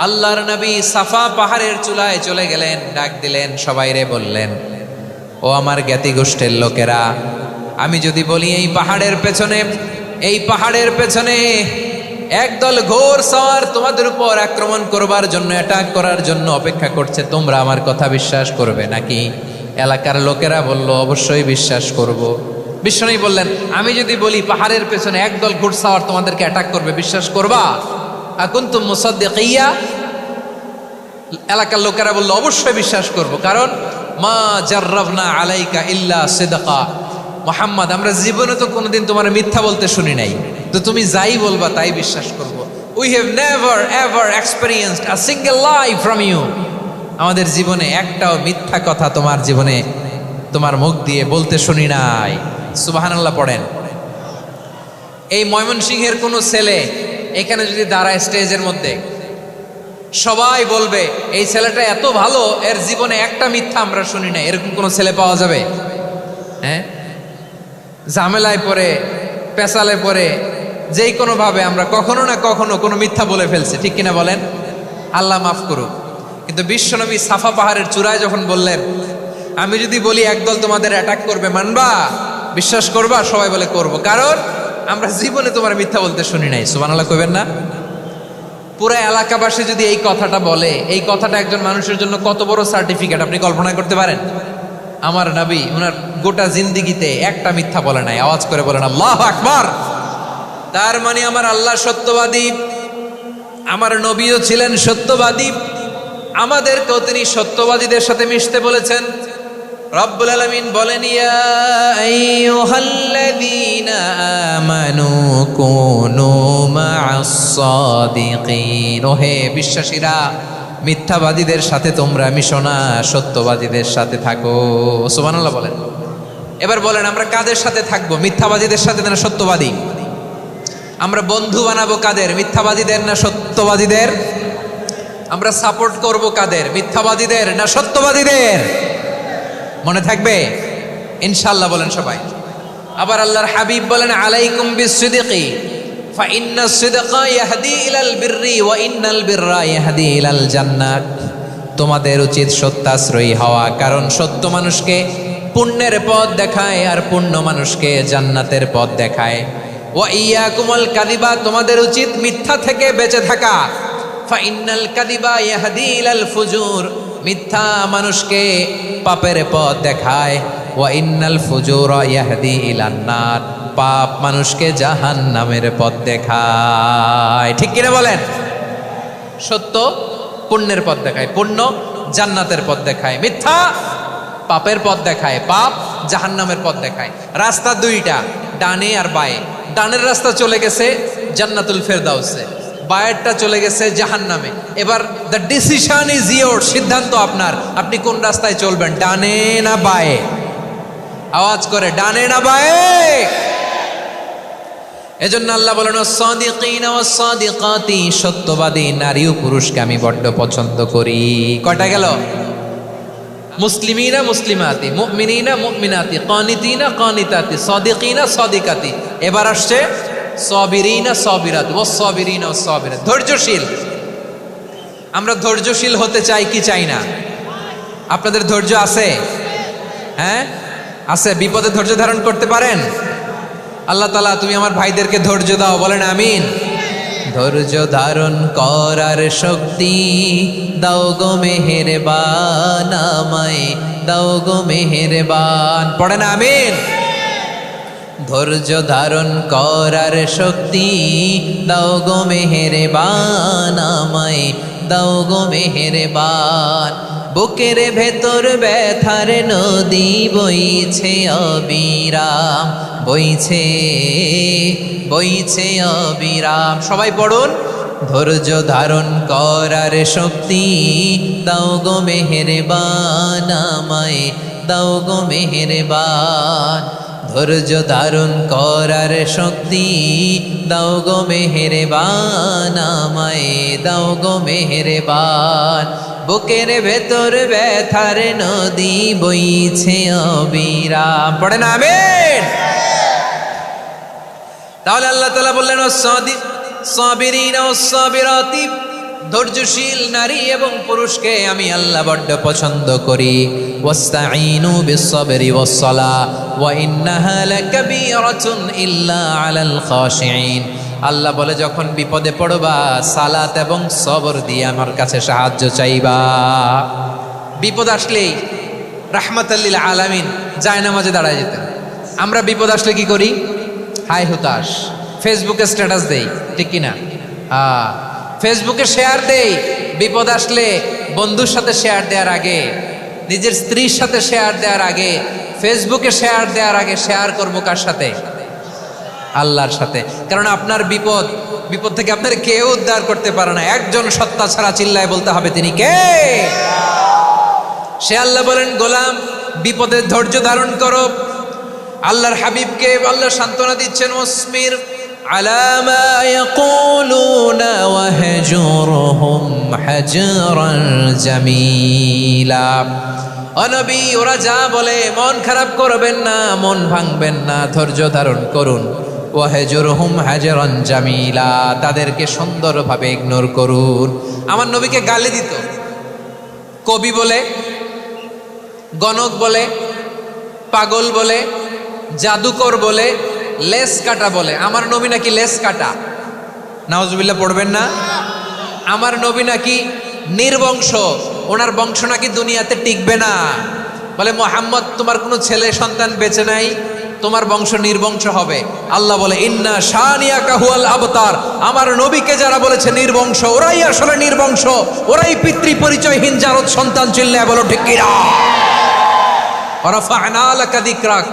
আল্লাহর নবী সাফা পাহাড়ের চূড়ায় চলে গেলেন, ডাক দিলেন, সবাইরে বললেন, ও আমার জ্ঞাতি গোষ্ঠীর লোকেরা, আমি যদি বলি এই পাহাড়ের পেছনে একদল ঘোর সওয়ার তোমাদের উপর আক্রমণ করবার জন্য, অ্যাটাক করার জন্য অপেক্ষা করছে, তোমরা আমার কথা বিশ্বাস করবে নাকি? এলাকার লোকেরা বলল, অবশ্যই বিশ্বাস করব। বিশ্বনবী বললেন, আমি যদি বলি পাহাড়ের পেছনে একদল ঘোড়সাওয়ার তোমাদেরকে অ্যাটাক করবে, বিশ্বাস করবা? আকুনতুম মুসাদ্দিকিয়া? এলাকার লোকেরা বলল, অবশ্যই বিশ্বাস করব, কারণ মা জাররাবনা আলাইকা ইল্লা সিদকা। মুহাম্মদ, আমরা জীবনে তো কোনোদিন তোমার মিথ্যা বলতে শুনি নাই, তো তুমি যাই বলবা তাই বিশ্বাস করব। We have never ever experienced a single lie from you. আমাদের জীবনে একটাও মিথ্যা কথা তোমার জীবনে, তোমার মুখ দিয়ে বলতে শুনি নাই। সুবহানাল্লাহ পড়েন। এই ময়মনসিংহের কোনো ছেলে এখানে যদি দাঁড়ায় স্টেজের মধ্যে, সবাই বলবে এই ছেলেটা এত ভালো, এর জীবনে একটা মিথ্যা আমরা শুনি না। এরকম কোনো ছেলে পাওয়া যাবে? হ্যাঁ, ঝামেলায় পড়ে, পেশালে পড়ে, যেই কোনোভাবে আমরা কখনো না কখনো কোনো মিথ্যা বলে ফেলছি, ঠিক কিনা বলেন? আল্লাহ মাফ করুক। কিন্তু বিশ্বনবী সাফা পাহাড়ের চূড়ায় যখন বললেন, আমি যদি বলি একদল তোমাদের অ্যাটাক করবে, মানবা? বিশ্বাস করবা? সবাই বলে করব, কারণ আমরা জীবনে তোমার মিথ্যা বলতে শুনি নাই। সুবহানাল্লাহ কইবেন না? পুরো এলাকাবাসী যদি এই কথাটা বলে, এই কথাটা একজন মানুষের জন্য কত বড় সার্টিফিকেট আপনি কল্পনা করতে পারেন? আমার নবী ওনার গোটা জিন্দিগিতে একটা মিথ্যা বলে নাই। আওয়াজ করে বলেন আল্লাহু আকবার। তার মানে আমার আল্লাহ সত্যবাদী, আমার নবীও ছিলেন সত্যবাদী, আমাদেরকেও তিনি সত্যবাদীদের সাথে মিশতে বলেছেন। রব্বুল আলামিন বলেন, ইয়া আইয়ুহাল্লাযীনা আমানু কুনু মা'আস সাদিকিন। ওহে বিশ্বাসীরা, মিথ্যাবাদীদের সাথে তোমরা মিশো না, সত্যবাদীদের সাথে থাকো। সুবহানাল্লাহ বলেন। এবার বলেন, আমরা কাদের সাথে থাকবো? মিথ্যাবাদীদের সাথে না সত্যবাদী? আমরা বন্ধু বানাবো কাদের? মিথ্যাবাদীদের না সত্যবাদীদের? আমরা সাপোর্ট করব কাদের? মিথ্যাবাদীদের না সত্যবাদীদের? মনে থাকবে ইনশাআল্লাহ, বলেন সবাই। আবার আল্লাহর হাবিব বলেন, আলাইকুম বিসসিদকি ফাইন্নাস সিদকা ইয়াহদি ইলাল বিররি ওয়া ইন্নাল বিররা ইয়াহদি ইলাল জান্নাত। তোমাদের উচিত সত্যাশ্রয়ী হওয়া, কারণ সত্য মানুষকে পুণ্যের পথ দেখায় আর পুণ্য মানুষকে জান্নাতের পথ দেখায়। ওয়া ইয়াকুমুল কাযিবা, তোমাদের উচিত মিথ্যা থেকে বেঁচে থাকা। ফাইন্নাল কাযিবা ইয়াহদি ইলাল ফুজুর, মিথ্যা মানুষকে পাপের পথ দেখায়। ওয়া ইন্নাল ফুজুরা ইয়াহদি ইলান নার, পাপ মানুষকে জাহান্নামের পথ দেখায়। ঠিক কিনা বলেন? সত্য পুণ্যের পথ দেখায়, পুণ্য জান্নাতের পথ দেখায়, মিথ্যা পাপের পথ দেখায়, পাপ জাহান্নামের পথ দেখায়। রাস্তা দুইটা, ডানে আর বায়ে। ডানের রাস্তা চলে গেছে জান্নাতুল ফেরদাউসে, বায়েরটা চলে গেছে জাহান্নামে। এবার দ্য ডিসিশন ইজ ইয়োর, সিদ্ধান্ত আপনার, আপনি কোন রাস্তায় চলবেন, ডানে না বায়ে? আওয়াজ করে, ডানে না বায়ে? এজন্য আল্লাহ বলেন, সাদিকিনা ওয়াস সাদিকাতি, সত্যবাদী নারী ও পুরুষকে আমি বড্ড পছন্দ করি। কয়টা গেল? মুসলিমিনা মুসলিমাতি, মুমিনিনা মুমিনাতি, কানিতিনা কানিতাতি, সাদিকিনা সাদিকাতি। এবার আসছে সাবিরিনা সাবিরাত, ওয়াস সাবিরিনা ওয়াস সাবিরাত, ধৈর্যশীল। আমরা ধৈর্যশীল হতে চাই কি চাই না? আপনাদের ধৈর্য আছে? হ্যাঁ আছে। বিপদে ধৈর্য ধারণ করতে পারেন? আল্লাহ তাআলা তুমি আমার ভাইদেরকে ধৈর্য দাও, বলেন আমিন। ধৈর্য ধারণ করার শক্তি দাও গো মেহেরবান, আমায় দাও গো মেহেরবান, পড়েন আমিন। ধৈর্য ধারণ করার শক্তি দাও গো মেহেরবান, আমায় দাও গো মেহেরবান। বুকের ভেতর ব্যথার নদী বইছে অবিরাম, বইছে বইছে অবিরাম। সবাই পড়ুন, ধৈর্য ধারণ করার শক্তি দাও গো মেহেরবান, আমায় দাও গো মেহেরবান। ধৈর্য ধারণ করার শক্তি দাও গো মেহেরবান, আমায় দাও গো মেহেরবান। বুকের ভেতর ব্যথার নদী বইছে অবিরাম। পড়ে না আমিন? তাহলে আল্লাহ তাআলা বললেন সাবিরিনা ওয়াস-সাবিরাতি, ধৈর্যশীল নারী এবং পুরুষকে আমি আল্লাহ বড্ড পছন্দ করি। ওয়াস্তাঈনু বিস-সাবরি ওয়াস-সালাহ ওয়া ইন্নাহা লাকাবীরাতুন ইল্লা আলাল খাশিঈন। আল্লাহ বলে যখন বিপদে পড়বা সালাত এবং সবর দিয়ে আমার কাছে সাহায্য চাইবা। বিপদ আসলেই রাহমাতাল লিল আলামিন জায়নামাজে দাঁড়ায় যেতেন। আমরা বিপদ আসলে কি করি? হাই হুতাশ, ফেসবুকে স্ট্যাটাস দেই, ঠিক কিনা? ফেসবুকে শেয়ার দেই। বিপদ আসলে বন্ধুর সাথে শেয়ার দেওয়ার আগে, নিজের স্ত্রীর সাথে শেয়ার দেওয়ার আগে, ফেসবুকে শেয়ার দেওয়ার আগে শেয়ার করবো কার সাথে? আল্লাহর সাথে। কারণ আপনার বিপদ থেকে আপনার কেউ উদ্ধার করতে পারে না, একজন সত্তা ছাড়া। চিল্লায় বলতে হবে তিনি কে? সে আল্লাহ বলেন, গোলাম বিপদে ধৈর্য ধারণ করো। আল্লাহর হাবিবকে আল্লাহ সান্ত্বনা দিচ্ছেন, ওয়াসবির আলা মা ইয়াকুলুনা ওয়াহজুরহুম হাজরান জামিলা। ও নবী, ওরা যা বলে মন খারাপ করবেন না, মন ভাঙবেন না, ধৈর্য ধারণ করুন। ওয়াহজুরহুম হাজরান জামিলা, তাদেরকে সুন্দরভাবে ইগনোর করুন। আমার নবীকে গালি দিত কবি বলে, গণক বলে, পাগল বলে, জাদুকর বলে, লেস কাটা বলে। আমার নবী নাকি লেস কাটা, নাউজুবিল্লাহ পড়বেন না। আমার নবী নাকি নির্বংশ, ওনার বংশ নাকি দুনিয়াতে টিকবে না। বলে মুহাম্মদ, তোমার কোনো ছেলে সন্তান বেঁচে নাই, তোমার বংশ নির্বংশ হবে। আল্লাহ বলে ইন্না শানিয়াকা হুয়াল আবতার। আমার নবীকে যারা বলেছে নির্বংশ, ওরাই আসলে নির্বংশ, ওরাই পিতৃ পরিচয়হীন জারদ সন্তান। চিল্লায় বলো ঠিক কিনা? ওয়ারাফা'না লাকা যিকরাক।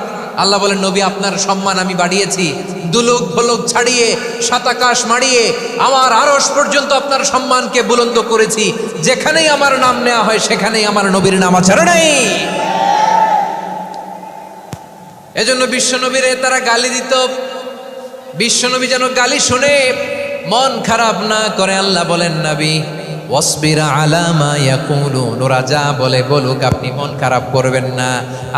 আল্লাহ বলেন, নবী আপনার সম্মান আমি বাড়িয়েছি, দুলুক ভুলুক ছাড়িয়ে সাত আকাশ মাড়িয়ে আমার আরশ পর্যন্ত আপনার সম্মানকে বুলন্দ করেছি। যেখানেই আমার নাম নেওয়া হয় সেখানেই আমার নবীর নাম আছে না নাই? এজন্য বিশ্বনবীরে তারা গালি দিত। বিশ্বনবী যেন গালি শুনে মন খারাপ না করে আল্লাহ বলেন, নবী ওয়াসবির আলা মা ইয়াকুলুন, ওরা যা বলে বলুক, আপনি মন খারাপ করবেন না।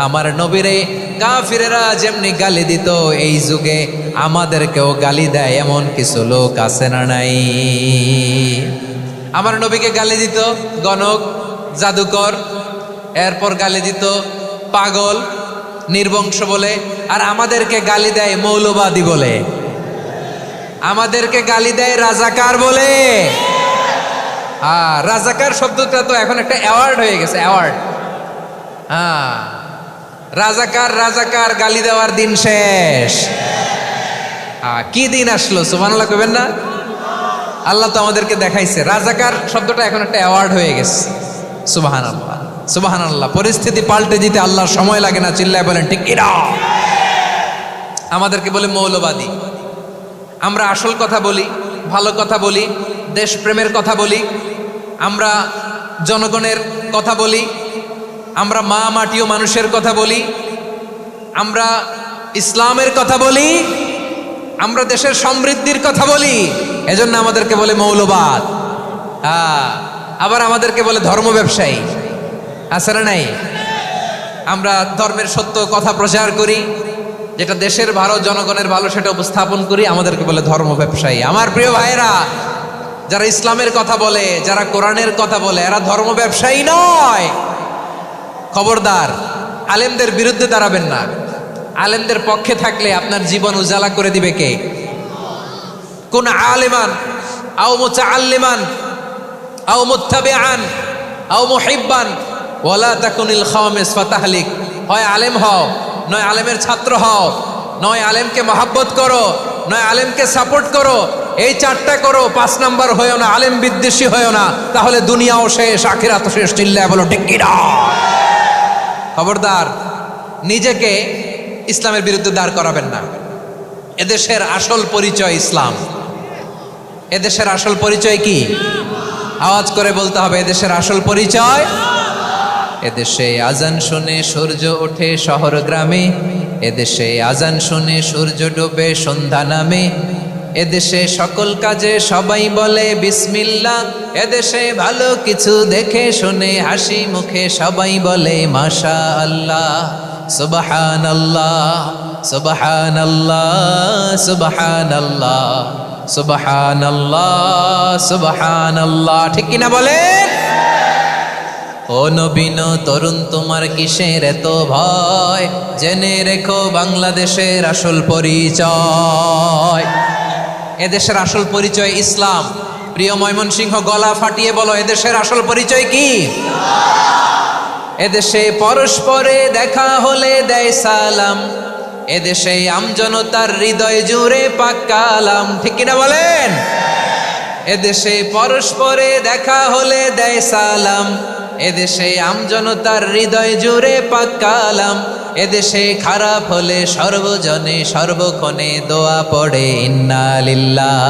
আমার নবীরে কাফিরেরা যেমনি গালি দিত, এই যুগে আমাদেরকেও গালি দেয় এমন কিছু লোক আছে না নাই? আমার নবীকে গালি দিত গণক, জাদুকর, এরপর গালি দিত পাগল, নির্বংশ বলে। আর আমাদেরকে গালি দেয় মৌলবাদী বলে, আমাদেরকে গালি দেয় রাজাকার বলে। রাজাকার শব্দটা তো এখন একটা অ্যাওয়ার্ড হয়ে গেছে, অ্যাওয়ার্ড। রাজাকার রাজাকার গালি দেওয়ার দিন শেষ। কি দিন আসলো? সুবহানাল্লাহ কইবেন না? আল্লাহ তো আমাদেরকে দেখাইছে। রাজাকার শব্দটা এখন একটা অ্যাওয়ার্ড হয়ে গেছে। সুবহানাল্লাহ, সুবহানাল্লাহ। পরিস্থিতি পাল্টে দিতে আল্লাহর সময় লাগে না। চিল্লায় বলেন ঠিক কিনা? আমাদেরকে বলে মৌলবাদী। আমরা আসল কথা বলি, ভালো কথা বলি, দেশপ্রেমের কথা বলি, আমরা জনগণের কথা বলি, আমরা মা মাটি ও মানুষের কথা বলি, আমরা ইসলামের কথা বলি, আমরা দেশের সমৃদ্ধির কথা বলি। এজন্য আমাদেরকে বলে মৌলবাদ। আবার আমাদেরকে বলে ধর্ম ব্যবসায়ী, আছে না নাই? আমরা ধর্মের সত্য কথা প্রচার করি, যেটা দেশের ভালো, জনগণের ভালো, সেটা উপস্থাপন করি, আমাদেরকে বলে ধর্ম ব্যবসায়ী। আমার প্রিয় ভাইরা, যারা ইসলামের কথা বলে, যারা কোরআনের কথা বলে, এরা ধর্ম ব্যবসায়ী নয়। খবরদার, আলেমদের বিরুদ্ধে দাঁড়াবেন না। আলেমদের পক্ষে থাকলে আপনার জীবন উজালা করে দিবে কে? কোন আলেমান আও মুতাআল্লিমান আও মুত্তাবিআন আও মুহিব্বান ওয়ালা তাকুনিল খাওয়ামিস ফাতাহলিক। হয় আলেম হও, নয় আলেমের ছাত্র হও, নয় আলেমকে মহাব্বত করো, নয় আলেমকে সাপোর্ট করো। এই চারটা করো, 5 নাম্বার হয়েও না, আলেম বিদ্বেষী হয়েও না, তাহলে দুনিয়াও শেষ, আখিরাতও শেষ। চিল্লায় বলো ঠিক কিনা? খবরদার, নিজেকে ইসলামের বিরুদ্ধে দাঁড় করাবেন না। এদেশের আসল পরিচয় ইসলাম। এদেশের আসল পরিচয় কি? আওয়াজ করে বলতে হবে, এদেশের আসল পরিচয়। এদেশে আজান শুনে সূর্য ওঠে শহর গ্রামে, এদেশে আজান শুনে সূর্য ডোবে সন্ধ্যা নামে, এদেশে সকল কাজে সবাই বলে বিসমিল্লাহ, এদেশে ভালো কিছু দেখে শুনে হাসি মুখে সবাই বলে মাশা আল্লাহ। সুবহানাল্লাহ সুবহানাল্লাহ সুবহানাল্লাহ সুবহানাল্লাহ সুবহানাল্লাহ, ঠিক কিনা বলেন? ও নবীন তরুণ তোমার কিসের এত ভয়, জেনে রেখো বাংলাদেশের আসল পরিচয়। এদেশের আসল পরিচয় ইসলাম। প্রিয় ময়মনসিংহ, গলা ফাটিয়ে বলো, এদেশের আসল পরিচয় কি? এদেশে পরস্পরে দেখা হলে দেয় সালাম, এদেশে আমজনতার হৃদয় জুড়ে পাক কালাম, ঠিক কিনা বলেন? এদেশে পরস্পরে দেখা হলে দেয় সালাম, এদেশে আমজনতার হৃদয় জুড়ে পাক কালাম, এদেশে খারাপ হলে সর্বজনে সর্বক্ষণে দোয়া পড়ে ইন্না লিল্লাহ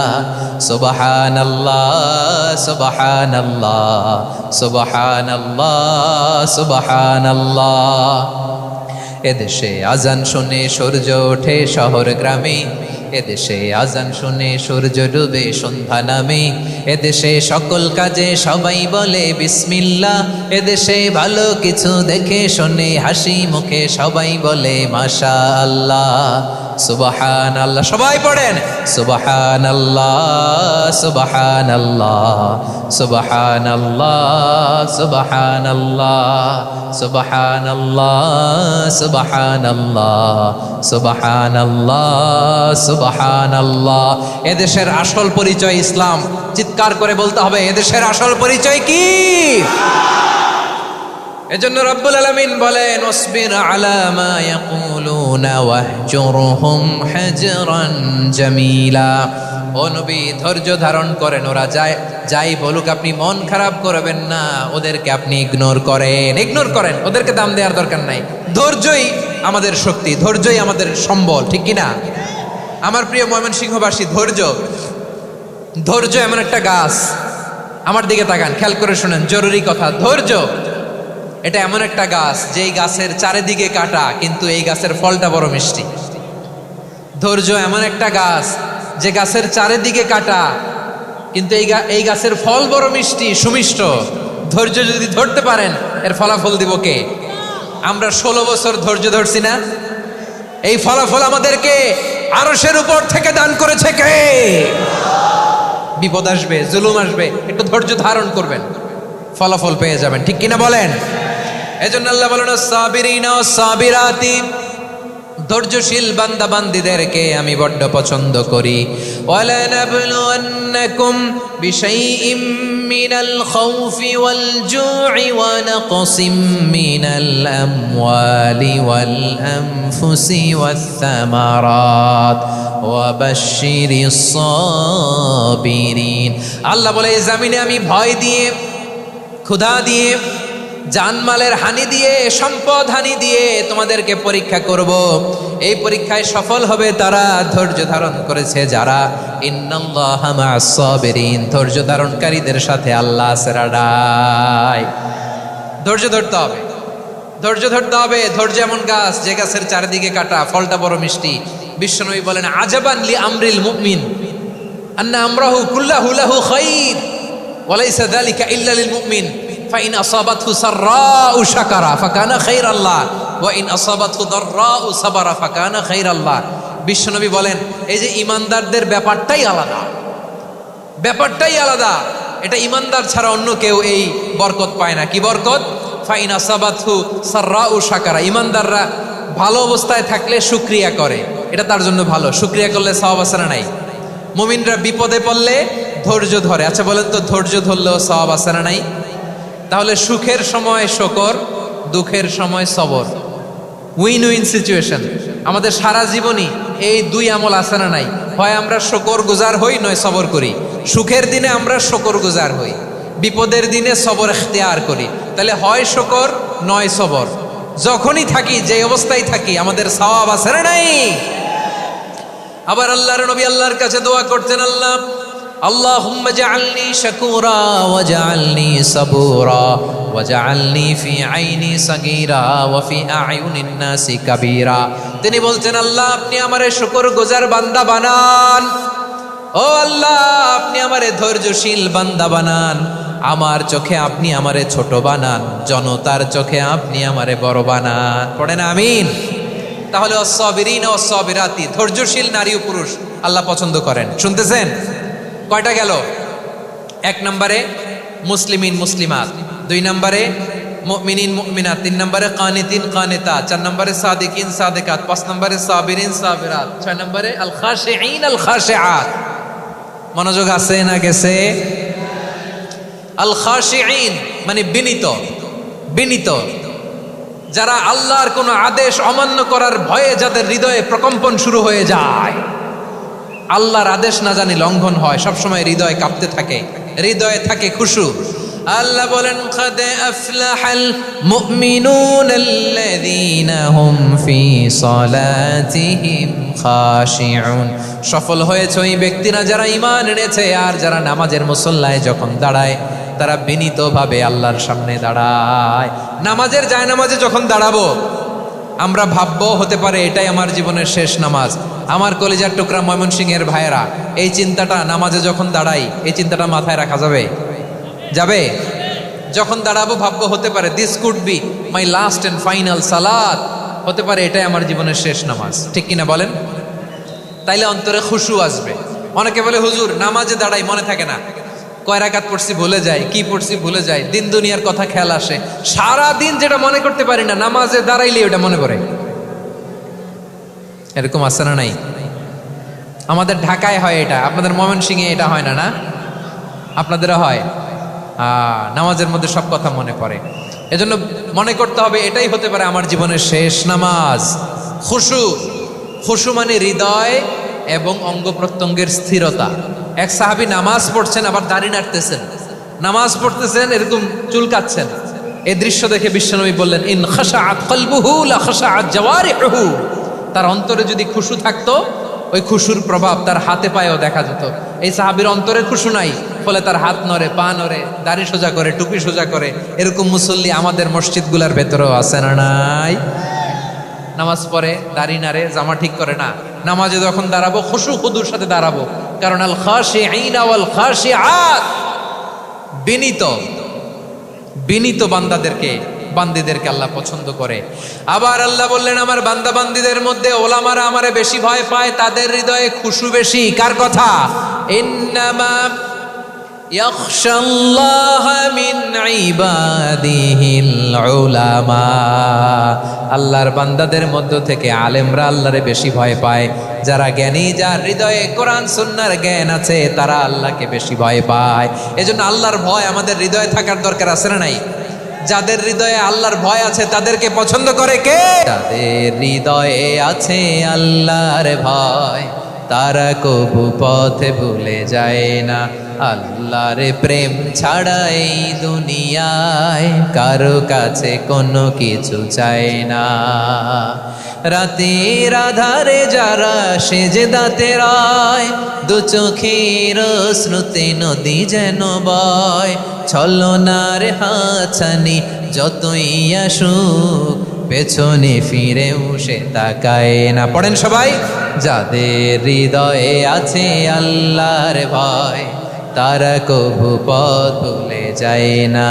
সুবহানাল্লাহ সুবহানাল্লাহ সুবহানাল্লাহ সুবহানাল্লাহ। এদেশে আজান শুনে সূর্য ওঠে শহর গ্রামে, এদেশে আজান শুনে সূর্য ডুবে সন্ধ্যা নামে, এদেশে সকল কাজে সবাই বলে বিসমিল্লাহ, এদেশে ভালো কিছু দেখে শুনে হাসি মুখে সবাই বলে মাশা আল্লাহ। সুবহানাল্লাহ, সবাই পড়েন সুবহানাল্লাহ সুবহানাল্লাহ সুবহানাল্লাহ সুবহানাল্লাহ সুবহানাল্লাহ সুবহানাল্লাহ সুবহানাল্লাহ সুবহানাল্লাহ। এদেশের আসল পরিচয় ইসলাম। চিৎকার করে বলতে হবে, এদেশের আসল পরিচয় কি? এজন্য রব্বুল আলামিন বলেন ওয়াসবির আলা মা ইয়াকুলুনা ওয়াহজুরহুম হাজরান জামিলা। ও নবী, ধৈর্য ধারণ করেন, ওরা যাই বলুক আপনি মন খারাপ করবেন না, ওদেরকে আপনি ইগনোর করেন, ওদেরকে দাম দেওয়ার দরকার নাই। ধৈর্যই আমাদের শক্তি, ধৈর্যই আমাদের সম্বল, ঠিক কিনা? আমার প্রিয় ময়মনসিংহবাসী, ধৈর্য এমন একটা গাছ। আমার দিকে তাকান, খেয়াল করে শুনেন, জরুরি কথা। ধৈর্য এটা এমন একটা গাছ যেই গাছের চারিদিকে কাটা, কিন্তু এই গাছের ফলটা বড় মিষ্টি। ধৈর্য এমন একটা গাছ যে গাছের চারিদিকে কাটা, কিন্তু এই গাছের ফল বড় মিষ্টি, সুমিষ্ট। ধৈর্য যদি ধরতে পারেন, এর ফলাফল দিব কে? আমরা 16 বছর ধৈর্য ধরছি না? এই ফলাফল আমাদেরকে আরশের উপর থেকে দান করেছে কে? বিপদ আসবে, জুলুম আসবে, একটু ধৈর্য ধারণ করবেন, ফলাফল পেয়ে যাবেন, ঠিক কিনা বলেন? এজন্য আল্লাহ বলেন সাবিরিনা সাবিরাতি, ধৈর্যশীল বান্দা বান্দীদেরকে আমি বড্ড পছন্দ করি। ওয়ালা নাবলুওয়ান্নাকুম বিশাইইম মিনাল খাউফি ওয়াল জু'i ওয়া নাকসিম মিনাল আমওয়ালি ওয়াল আনফুসি ওয়াস সামারাত ওয়া বাশশিরিস সাবিরিন। আল্লাহ বলে, এই জমিনে আমি ভয় দিয়ে, ক্ষুধা দিয়ে, জানমালের হানি দিয়ে, সম্পদ হানি দিয়ে তোমাদেরকে পরীক্ষা করব। এই পরীক্ষায় সফল হবে তারা ধৈর্য ধারণ করেছে যারা। ইন্নাল্লাহা মা'আস সাবিরিন, ধৈর্য ধারণকারীদের সাথে আল্লাহ আছে রাডাই। ধৈর্য ধরতে হবে, ধৈর্য ধরতে হবে। ধৈর্য এমন গাছ যে গাছের চারিদিকে কাটা, ফলটা বড় মিষ্টি। বিশ্বনবী বলেন আজাবান লি আমরিল মুমিন আন্না আমরাহু কুল্লাহু লাহু খাইর ওয়া লাইসা যালিকা ইল্লা লিল মুমিন ফাইন আসাবাতহু সাররাউ শাকারা ফাকানা খাইরাল্লাহ ওয়া ইন আসাবাতহু দাররাউ সাবারা ফাকানা খাইরাল্লাহ। বিশ্বনবী বলেন, এই যে ইমানদারদের ব্যাপারটাই আলাদা, ব্যাপারটাই আলাদা। এটা ইমানদার ছাড়া অন্য কেউ এই বরকত পায় না। কি বরকত? ফাইন আসাবাতহু সাররাউ শাকারা। ইমানদাররা ভালো অবস্থায় থাকলে শুকরিয়া করে, এটা তার জন্য ভালো। শুকরিয়া করলে সওয়াব আছে না নাই? মুমিনরা বিপদে পড়লে ধৈর্য ধরে। আচ্ছা বলেন তো, ধৈর্য ধরলেও সওয়াব আছে না নাই? তাহলে সুখের সময় শুকর, দুঃখের সময় সবর, উইন উইন সিচুয়েশন। আমাদের সারা জীবনই এই দুই আমল আছে না নাই? হয় আমরা শুকর গুজার হই, নয় সবর করি। সুখের দিনে আমরা শুকর গুজার হই, বিপদের দিনে সবর ইখতিয়ার করি। তাহলে হয় শুকর নয় সবর। যখনই থাকি, যে অবস্থায় থাকি, আমাদের সওয়াব আছে না নাই? আবার আল্লাহর নবী আল্লাহর কাছে দোয়া করতেন, আল্লাহুম্মা জাআলনি শাকুরা ওয়া জাআলনি সাবুরা ওয়াজআলনি ফি আইনি সাগীরা ওয়া ফি আ'য়ুনিন নাসি কাবীরা। তিনি বলছেন, আল্লাহ আপনি আমারে শুকরগুজার বান্দা বানান, ও আল্লাহ আপনি আমারে ধৈর্যশীল বান্দা বানান, আমার চোখে আপনি আমারে ছোট বানান, জনতার চোখে আপনি আমারে বড় বানান। পড়েন আমিন। তাহলে অস-সাবিরিন ও অস-সাবিরাতি, ধৈর্যশীল নারী ও পুরুষ আল্লাহ পছন্দ করেন। শুনতেছেন? কয়টা গেল? 1 নম্বরে মুসলিমিন মুসলিমাত, 2 নম্বরে মুমিনিন মুমিনাত, 3 নম্বরে কানিতিন কানিতাত, 4 নম্বরে সাদিকিন সাদিকাত, 5 নম্বরে সাবিরিন সাবিরাত, 6 নম্বরে আল খাশিঈন আল খাশিআত। মনোযোগ আছে না গেছে? আল খাশিঈন মানে বিনীত, বিনীত, যারা আল্লাহর কোনো আদেশ অমান্য করার ভয়ে যাদের হৃদয়ে প্রকম্পন শুরু হয়ে যায়, আল্লাহর আদেশ না জানি লঙ্ঘন হয়, সবসময় হৃদয় কাঁপতে থাকে, হৃদয়ে থাকে খুশু। আল্লাহ বলেন, قد أفلح المؤمنون الذين هم في صلاتهم خاشعون। সফল হয়েছে ওই ব্যক্তিরা যারা ঈমান এনেছে আর যারা নামাজের মুসল্লায় যখন দাঁড়ায় তারা বিনীতভাবে আল্লাহর সামনে দাঁড়ায়। নামাজের জায়নামাজে যখন দাঁড়াবো আমরা ভাববো হতে পারে এটাই আমার জীবনের শেষ নামাজ। আমার কলিজার টুকরা ময়মনসিংহের ভাইয়েরা, এই চিন্তাটা নামাজে যখন দাঁড়াই, এই চিন্তাটা মাথায় রাখা যাবে? যাবে? যখন দাঁড়াবো ভাববো হতে পারে this could be my last and final সালাত, হতে পারে এটাই আমার জীবনের শেষ নামাজ। ঠিক কিনা বলেন? তাইলে অন্তরে খুশু আসবে। অনেকে বলে, হুজুর নামাজে দাঁড়াই মনে থাকে না, কয় রাকাত পড়ছি ভুলে যায়, কি পড়ছি ভুলে যায়, দিন দুনিয়ার কথা খেয়াল আসে, সারা দিন যেটা মনে করতে পারি না নামাজে দাঁড়াইলে ওটা মনে পড়ে। এরকম আছে না নাই? আমাদের ঢাকায় হয় এটা, আপনাদের ময়মনসিংহে এটা হয় না? না, আপনাদেরও হয়। নামাজের মধ্যে সব কথা মনে পড়ে। এজন্য মনে করতে হবে এটাই হতে পারে আমার জীবনের শেষ নামাজ। খুশু, খুশু মানে হৃদয় এবং অঙ্গ প্রত্যঙ্গের স্থিরতা। এক সাহাবী নামাজ পড়ছেন আবার দাড়ি নাড়তেছেন, নামাজ পড়তেছেন এরকম চুলকাচ্ছেন। এই দৃশ্য দেখে বিশ্বনবী বললেন, ইন খাশাআত কলবুহু লা খাশাআত জাওয়ারিহু। তার অন্তরে যদি খুশু থাকতো, ওই খুশুর প্রভাব তার হাতে পায়েও দেখা যেত। এই সাহাবীর অন্তরে খুশু নাই, ফলে তার হাত নড়ে, পা নড়ে, দাড়ি সোজা করে, টুপি সোজা করে। এরকম মুসল্লি আমাদের মসজিদগুলোর ভেতরেও আছে না নাই? নামাজ পড়ে, দাড়ি নাড়ে, জামা ঠিক করে না। নামাজে যখন দাঁড়াবো খুশু খুদুর সাথে দাঁড়াবো, কারণ আল খাশিঈন ওয়াল খাশিআত, বিনীত, বিনীত বান্দাদেরকে, বান্দীদেরকে আল্লাহ পছন্দ করে। আবার আল্লাহ বললেন, আমার বান্দা বান্দীদের মধ্যে ওলামারা আমারে বেশি ভয় পায়, তাদের হৃদয়ে খুশু বেশি। কার কথা? ইন্নামা ইয়াখশাল্লাহ মিন ইবাদিহিল উলামা। আল্লাহর বান্দাদের মধ্য থেকে আলেমরা আল্লাহরে বেশি ভয় পায়। যারা জ্ঞানী, যার হৃদয়ে কোরআন সুন্নাহর জ্ঞান আছে, তারা আল্লাহকে বেশি ভয় পায়। এজন্য আল্লাহর ভয় আমাদের হৃদয়ে থাকার দরকার আছে না নাই? যাদের হৃদয়ে আল্লাহর ভয় আছে তাদেরকে পছন্দ করে কে? যাদের হৃদয়ে আছে আল্লাহর ভয়, তারা কবু পথে ভুলে যায় না। আল্লাহর প্রেম ছাড়া এই দুনিয়ায় কারো কাছে কোনো কিছু চায় না। রাতের আধারে যারা সেজদাতে রয়, দু চোখের শ্রুতে নদী যেন বয়। ছলনার হাতছানি যতই আসুক, পেছনে ফিরেও সে তাকায় না। পড়েন সবাই। যাদের হৃদয়ে আছে আল্লাহর ভয়, তারা কবু পথ ভুলে যায় না।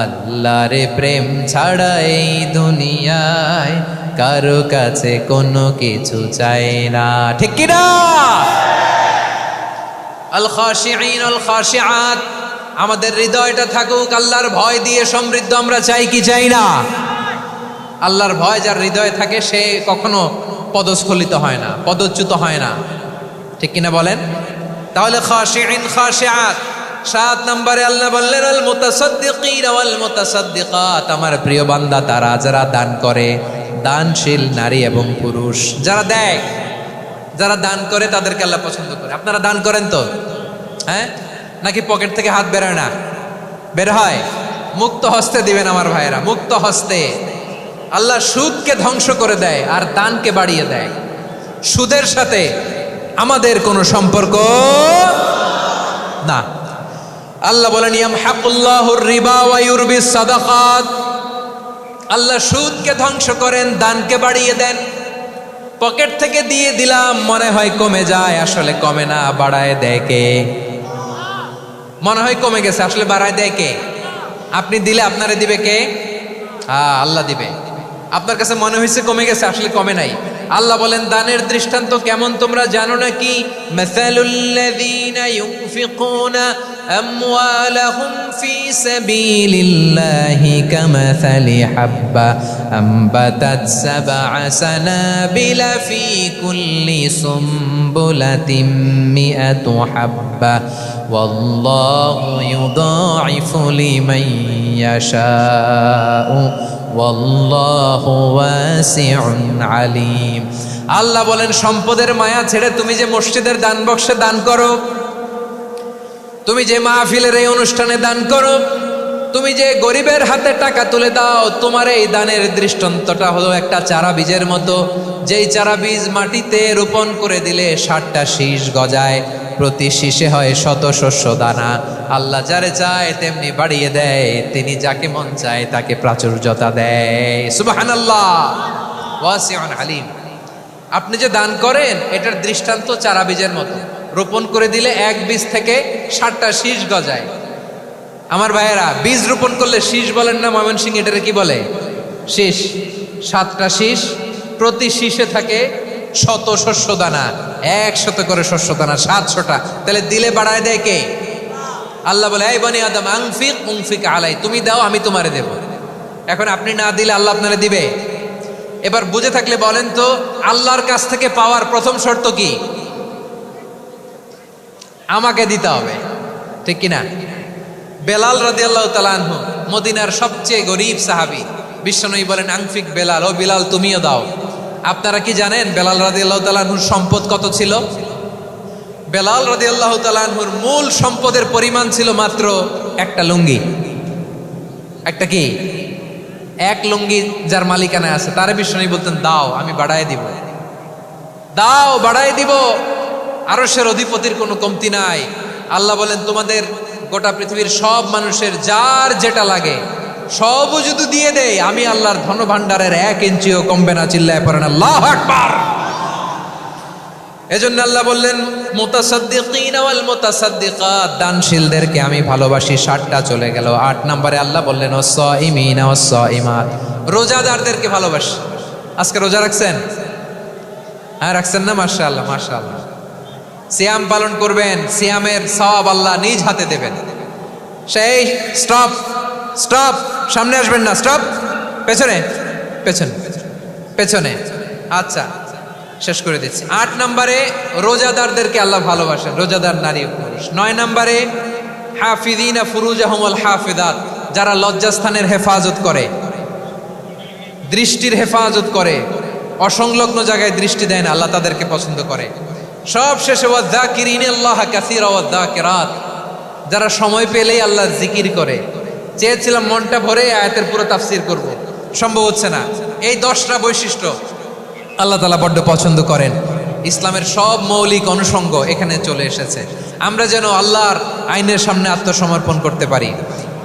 আল্লাহর প্রেম ছাড়া এই দুনিয়ায় কারো কাছে কোনো কিছু চায় না। ঠিক কি না? আল খাশিঈন আল খাশিআত, আমাদের হৃদয়টা থাকুক আল্লাহর ভয় দিয়ে সমৃদ্ধ। আমরা চাই কি চাই না? আল্লাহর ভয় যার হৃদয়ে থাকে সে কখনো পদস্খলিত হয় না, পদচ্যুত হয় না। ঠিক কিনা বলেন? তাহলে খাশিঈন খাশিআত। 7 নম্বরে আল্লাহ বললেন, আল মুতাসাদ্দিকিন ওয়াল মুতাসাদ্দিকাত, আমার প্রিয় বান্দা তারা যারা দান করে, দানশীল নারী এবং পুরুষ যারা দেয়, যারা দান করে তাদেরকে আল্লাহ পছন্দ করে। আপনারা দান করেন তো? হ্যাঁ, নাকি পকেট থেকে হাত বেরোয় না? বের হয়। মুক্ত হস্তে দিবেন আমার ভাইয়েরা, মুক্ত হস্তে। আল্লাহ সুদকে ধ্বংস করে দেয় আর দানকে বাড়িয়ে দেয়। সুদের সাথে আমাদের কোনো সম্পর্ক না। আল্লাহ বলেন ইয়ামহাকুল্লাহুর রিবা ওয়া ইউরবিস সাদাকাত, আল্লাহ সুদকে ধ্বংস করেন, দানকে বাড়িয়ে দেন। পকেট থেকে দিয়ে দিলাম মনে হয় কমে যায়, আসলে কমে না, বাড়ায় দেয় কে? মনে হয় কমে গেছে, আসলে বাড়ায় দেয় কে? আপনি দিলে আপনারে দিবে কে? আল্লাহ দিবে। আপনার কাছে মনে হয়েছে কমে গেছে, আসলে কমে নাই। আল্লাহ বলেন দানের দৃষ্টান্ত কেমন তোমরা জানো নাকি? মাসালুল্লাযীনা ইউনফিকুনা আমওয়ালাহুম ফি সাবিলিল্লাহি কামাসালি হাব্বা আমবাতাত সাবআ সানাবিলা ফি কুল্লি সুমবুলাতিন মিআতু হাব্বা ওয়াল্লাহু ইউদাঈফু লিমান ইয়াশাউ ওয়াল্লাহু ওয়াসিউন আলিম। আল্লাহ বলেন সম্পদের মায়া ছেড়ে তুমি যে মসজিদের দান বক্সে দান করো, তুমি যে মাহফিলের এই অনুষ্ঠানে দান করো, তুমি যে গরিবের হাতে টাকা তুলে দাও, তোমার এই দানের দৃষ্টান্তটা হলো একটা চারা বীজের মতো। যেই চারা বীজ মাটিতে রোপণ করে দিলে 60টা শীষ গজায়, প্রতি শীষে হয় শত শস্য দানা। আল্লাহ যারে চায় তেমনি বাড়িয়ে দেয়, তিনি যাকে মন চায় তাকে প্রাচুর্যতা দেয়। সুবহানাল্লাহ, ওয়াসিউন আলিম। আপনি যে দান করেন এটার দৃষ্টান্ত চারা বীজের মতো, রোপণ করে দিলে এক বীজ থেকে 60টা শীষ গজায়। আমার ভাইয়েরা, বীজ রোপণ করলে শীষ বলেন না ময়মনসিংহ, এটারে কি বলে? শীষ। 7টা শীষ, প্রতি শীষে থাকে শত শস্য দানা, 100 করে শস্য দানা, 700টা। তাহলে দিলে বাড়ায় দেয় কে? আল্লাহ বলে এই বনি আদম আনফিক উনফিক আলাই, তুমি দাও আমি তোমারে দেব। এখন আপনি না দিলে আল্লাহ আপনারে দিবে? এবার বুঝে থাকলে বলেন তো, আল্লাহর কাছ থেকে পাওয়ার প্রথম শর্ত কি? আমাকে দিতে হবে, ঠিক কিনা? বেলাল রাদিয়াল্লাহু তাআলা আনহু মদিনার সবচেয়ে গরীব সাহাবী, বিশ্বনবী বলেন আনফিক বেলাল, ও বেলাল তুমিও দাও। আপনারা কি জানেন বেলাল রাদিয়াল্লাহু তাআলা আনহুর সম্পদ কত ছিল? বেলাল রাদিয়াল্লাহু তাআলা আনহুর মূল সম্পদের পরিমাণ ছিল মাত্র একটা লুঙ্গি। একটা কি? এক লুঙ্গি যার মালিকানায় আছে, তারে বিশ্বনবী বলতেন দাও আমি বাড়ায় দিব, দাও বাড়ায় দিব। আরশের অধিপতির কোনো কমতি নাই। আল্লাহ বলেন তোমাদের গোটা পৃথিবীর সব মানুষের যার যেটা লাগে সবও যদি দিয়ে দেয়, আমি আল্লাহর ধন ভাণ্ডারের 1 ইঞ্চিও কমবে না। চিল্লায় পড়েন আল্লাহু আকবার। এজন্য আল্লাহ বললেন মুতাসাদ্দিকিনা ওয়াল মুতাসাদ্দিকাত, দানশীলদেরকে আমি ভালোবাসি। 60টা চলে গেল। 8 নম্বরে আল্লাহ বললেন ওয়াস-সাইমিনা ওয়াস-সাইমাত, রোজাদারদেরকে ভালোবাসি। আজকে রোজা রাখছেন? হ্যাঁ রাখছেন না? মাশাআল্লাহ মাশাআল্লাহ। সিয়াম পালন করবেন, সিয়ামের সওয়াব আল্লাহ নিজ হাতে দেবেন। সেই স্টপ স্টপ, সামনে আসবেন না, স্টপ, পেছনে পেছনে পেছনে। আচ্ছা শেষ করে দিচ্ছি। 8 নম্বরে রোজাদারদেরকে আল্লাহ ভালোবাসেন, রোজাদার নারী ও পুরুষ। 9 নম্বরে হাফিযিনা ফুরুজাহুম ওয়াল হাফিযাত, যারা লজ্জাস্থানের হেফাজত করে, দৃষ্টির হেফাজত করে, অসংলগ্ন জায়গায় দৃষ্টি দেয় না, আল্লাহ তাদেরকে পছন্দ করে। সব শেষে ওয়াযাকিরিনাল্লাহা কাসীরা ওয়াযাকিরাত, যারা সময় পেলেই আল্লাহর জিকির করে। চেয়েছিলাম মনটা ভরে আয়াতের পুরো তাফসীর করব, সম্ভব হচ্ছে না। এই 10টা বৈশিষ্ট্য আল্লাহ তাআলা বড্ড পছন্দ করেন। ইসলামের সব মৌলিক অনুষঙ্গ এখানে চলে এসেছে। আমরা যেন আল্লাহর আইনের সামনে আত্মসমর্পণ করতে পারি,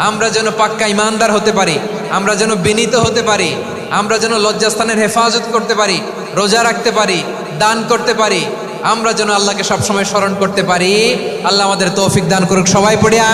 আমরা যেন পাক্কা ইমানদার হতে পারি, আমরা যেন বিনীত হতে পারি, আমরা যেন লজ্জাস্থানের হেফাজত করতে পারি, রোজা রাখতে পারি, দান করতে পারি, আমরা যেন আল্লাহকে সবসময় স্মরণ করতে পারি। আল্লাহ আমাদের তৌফিক দান করুক। সবাই পড়ি আমিন।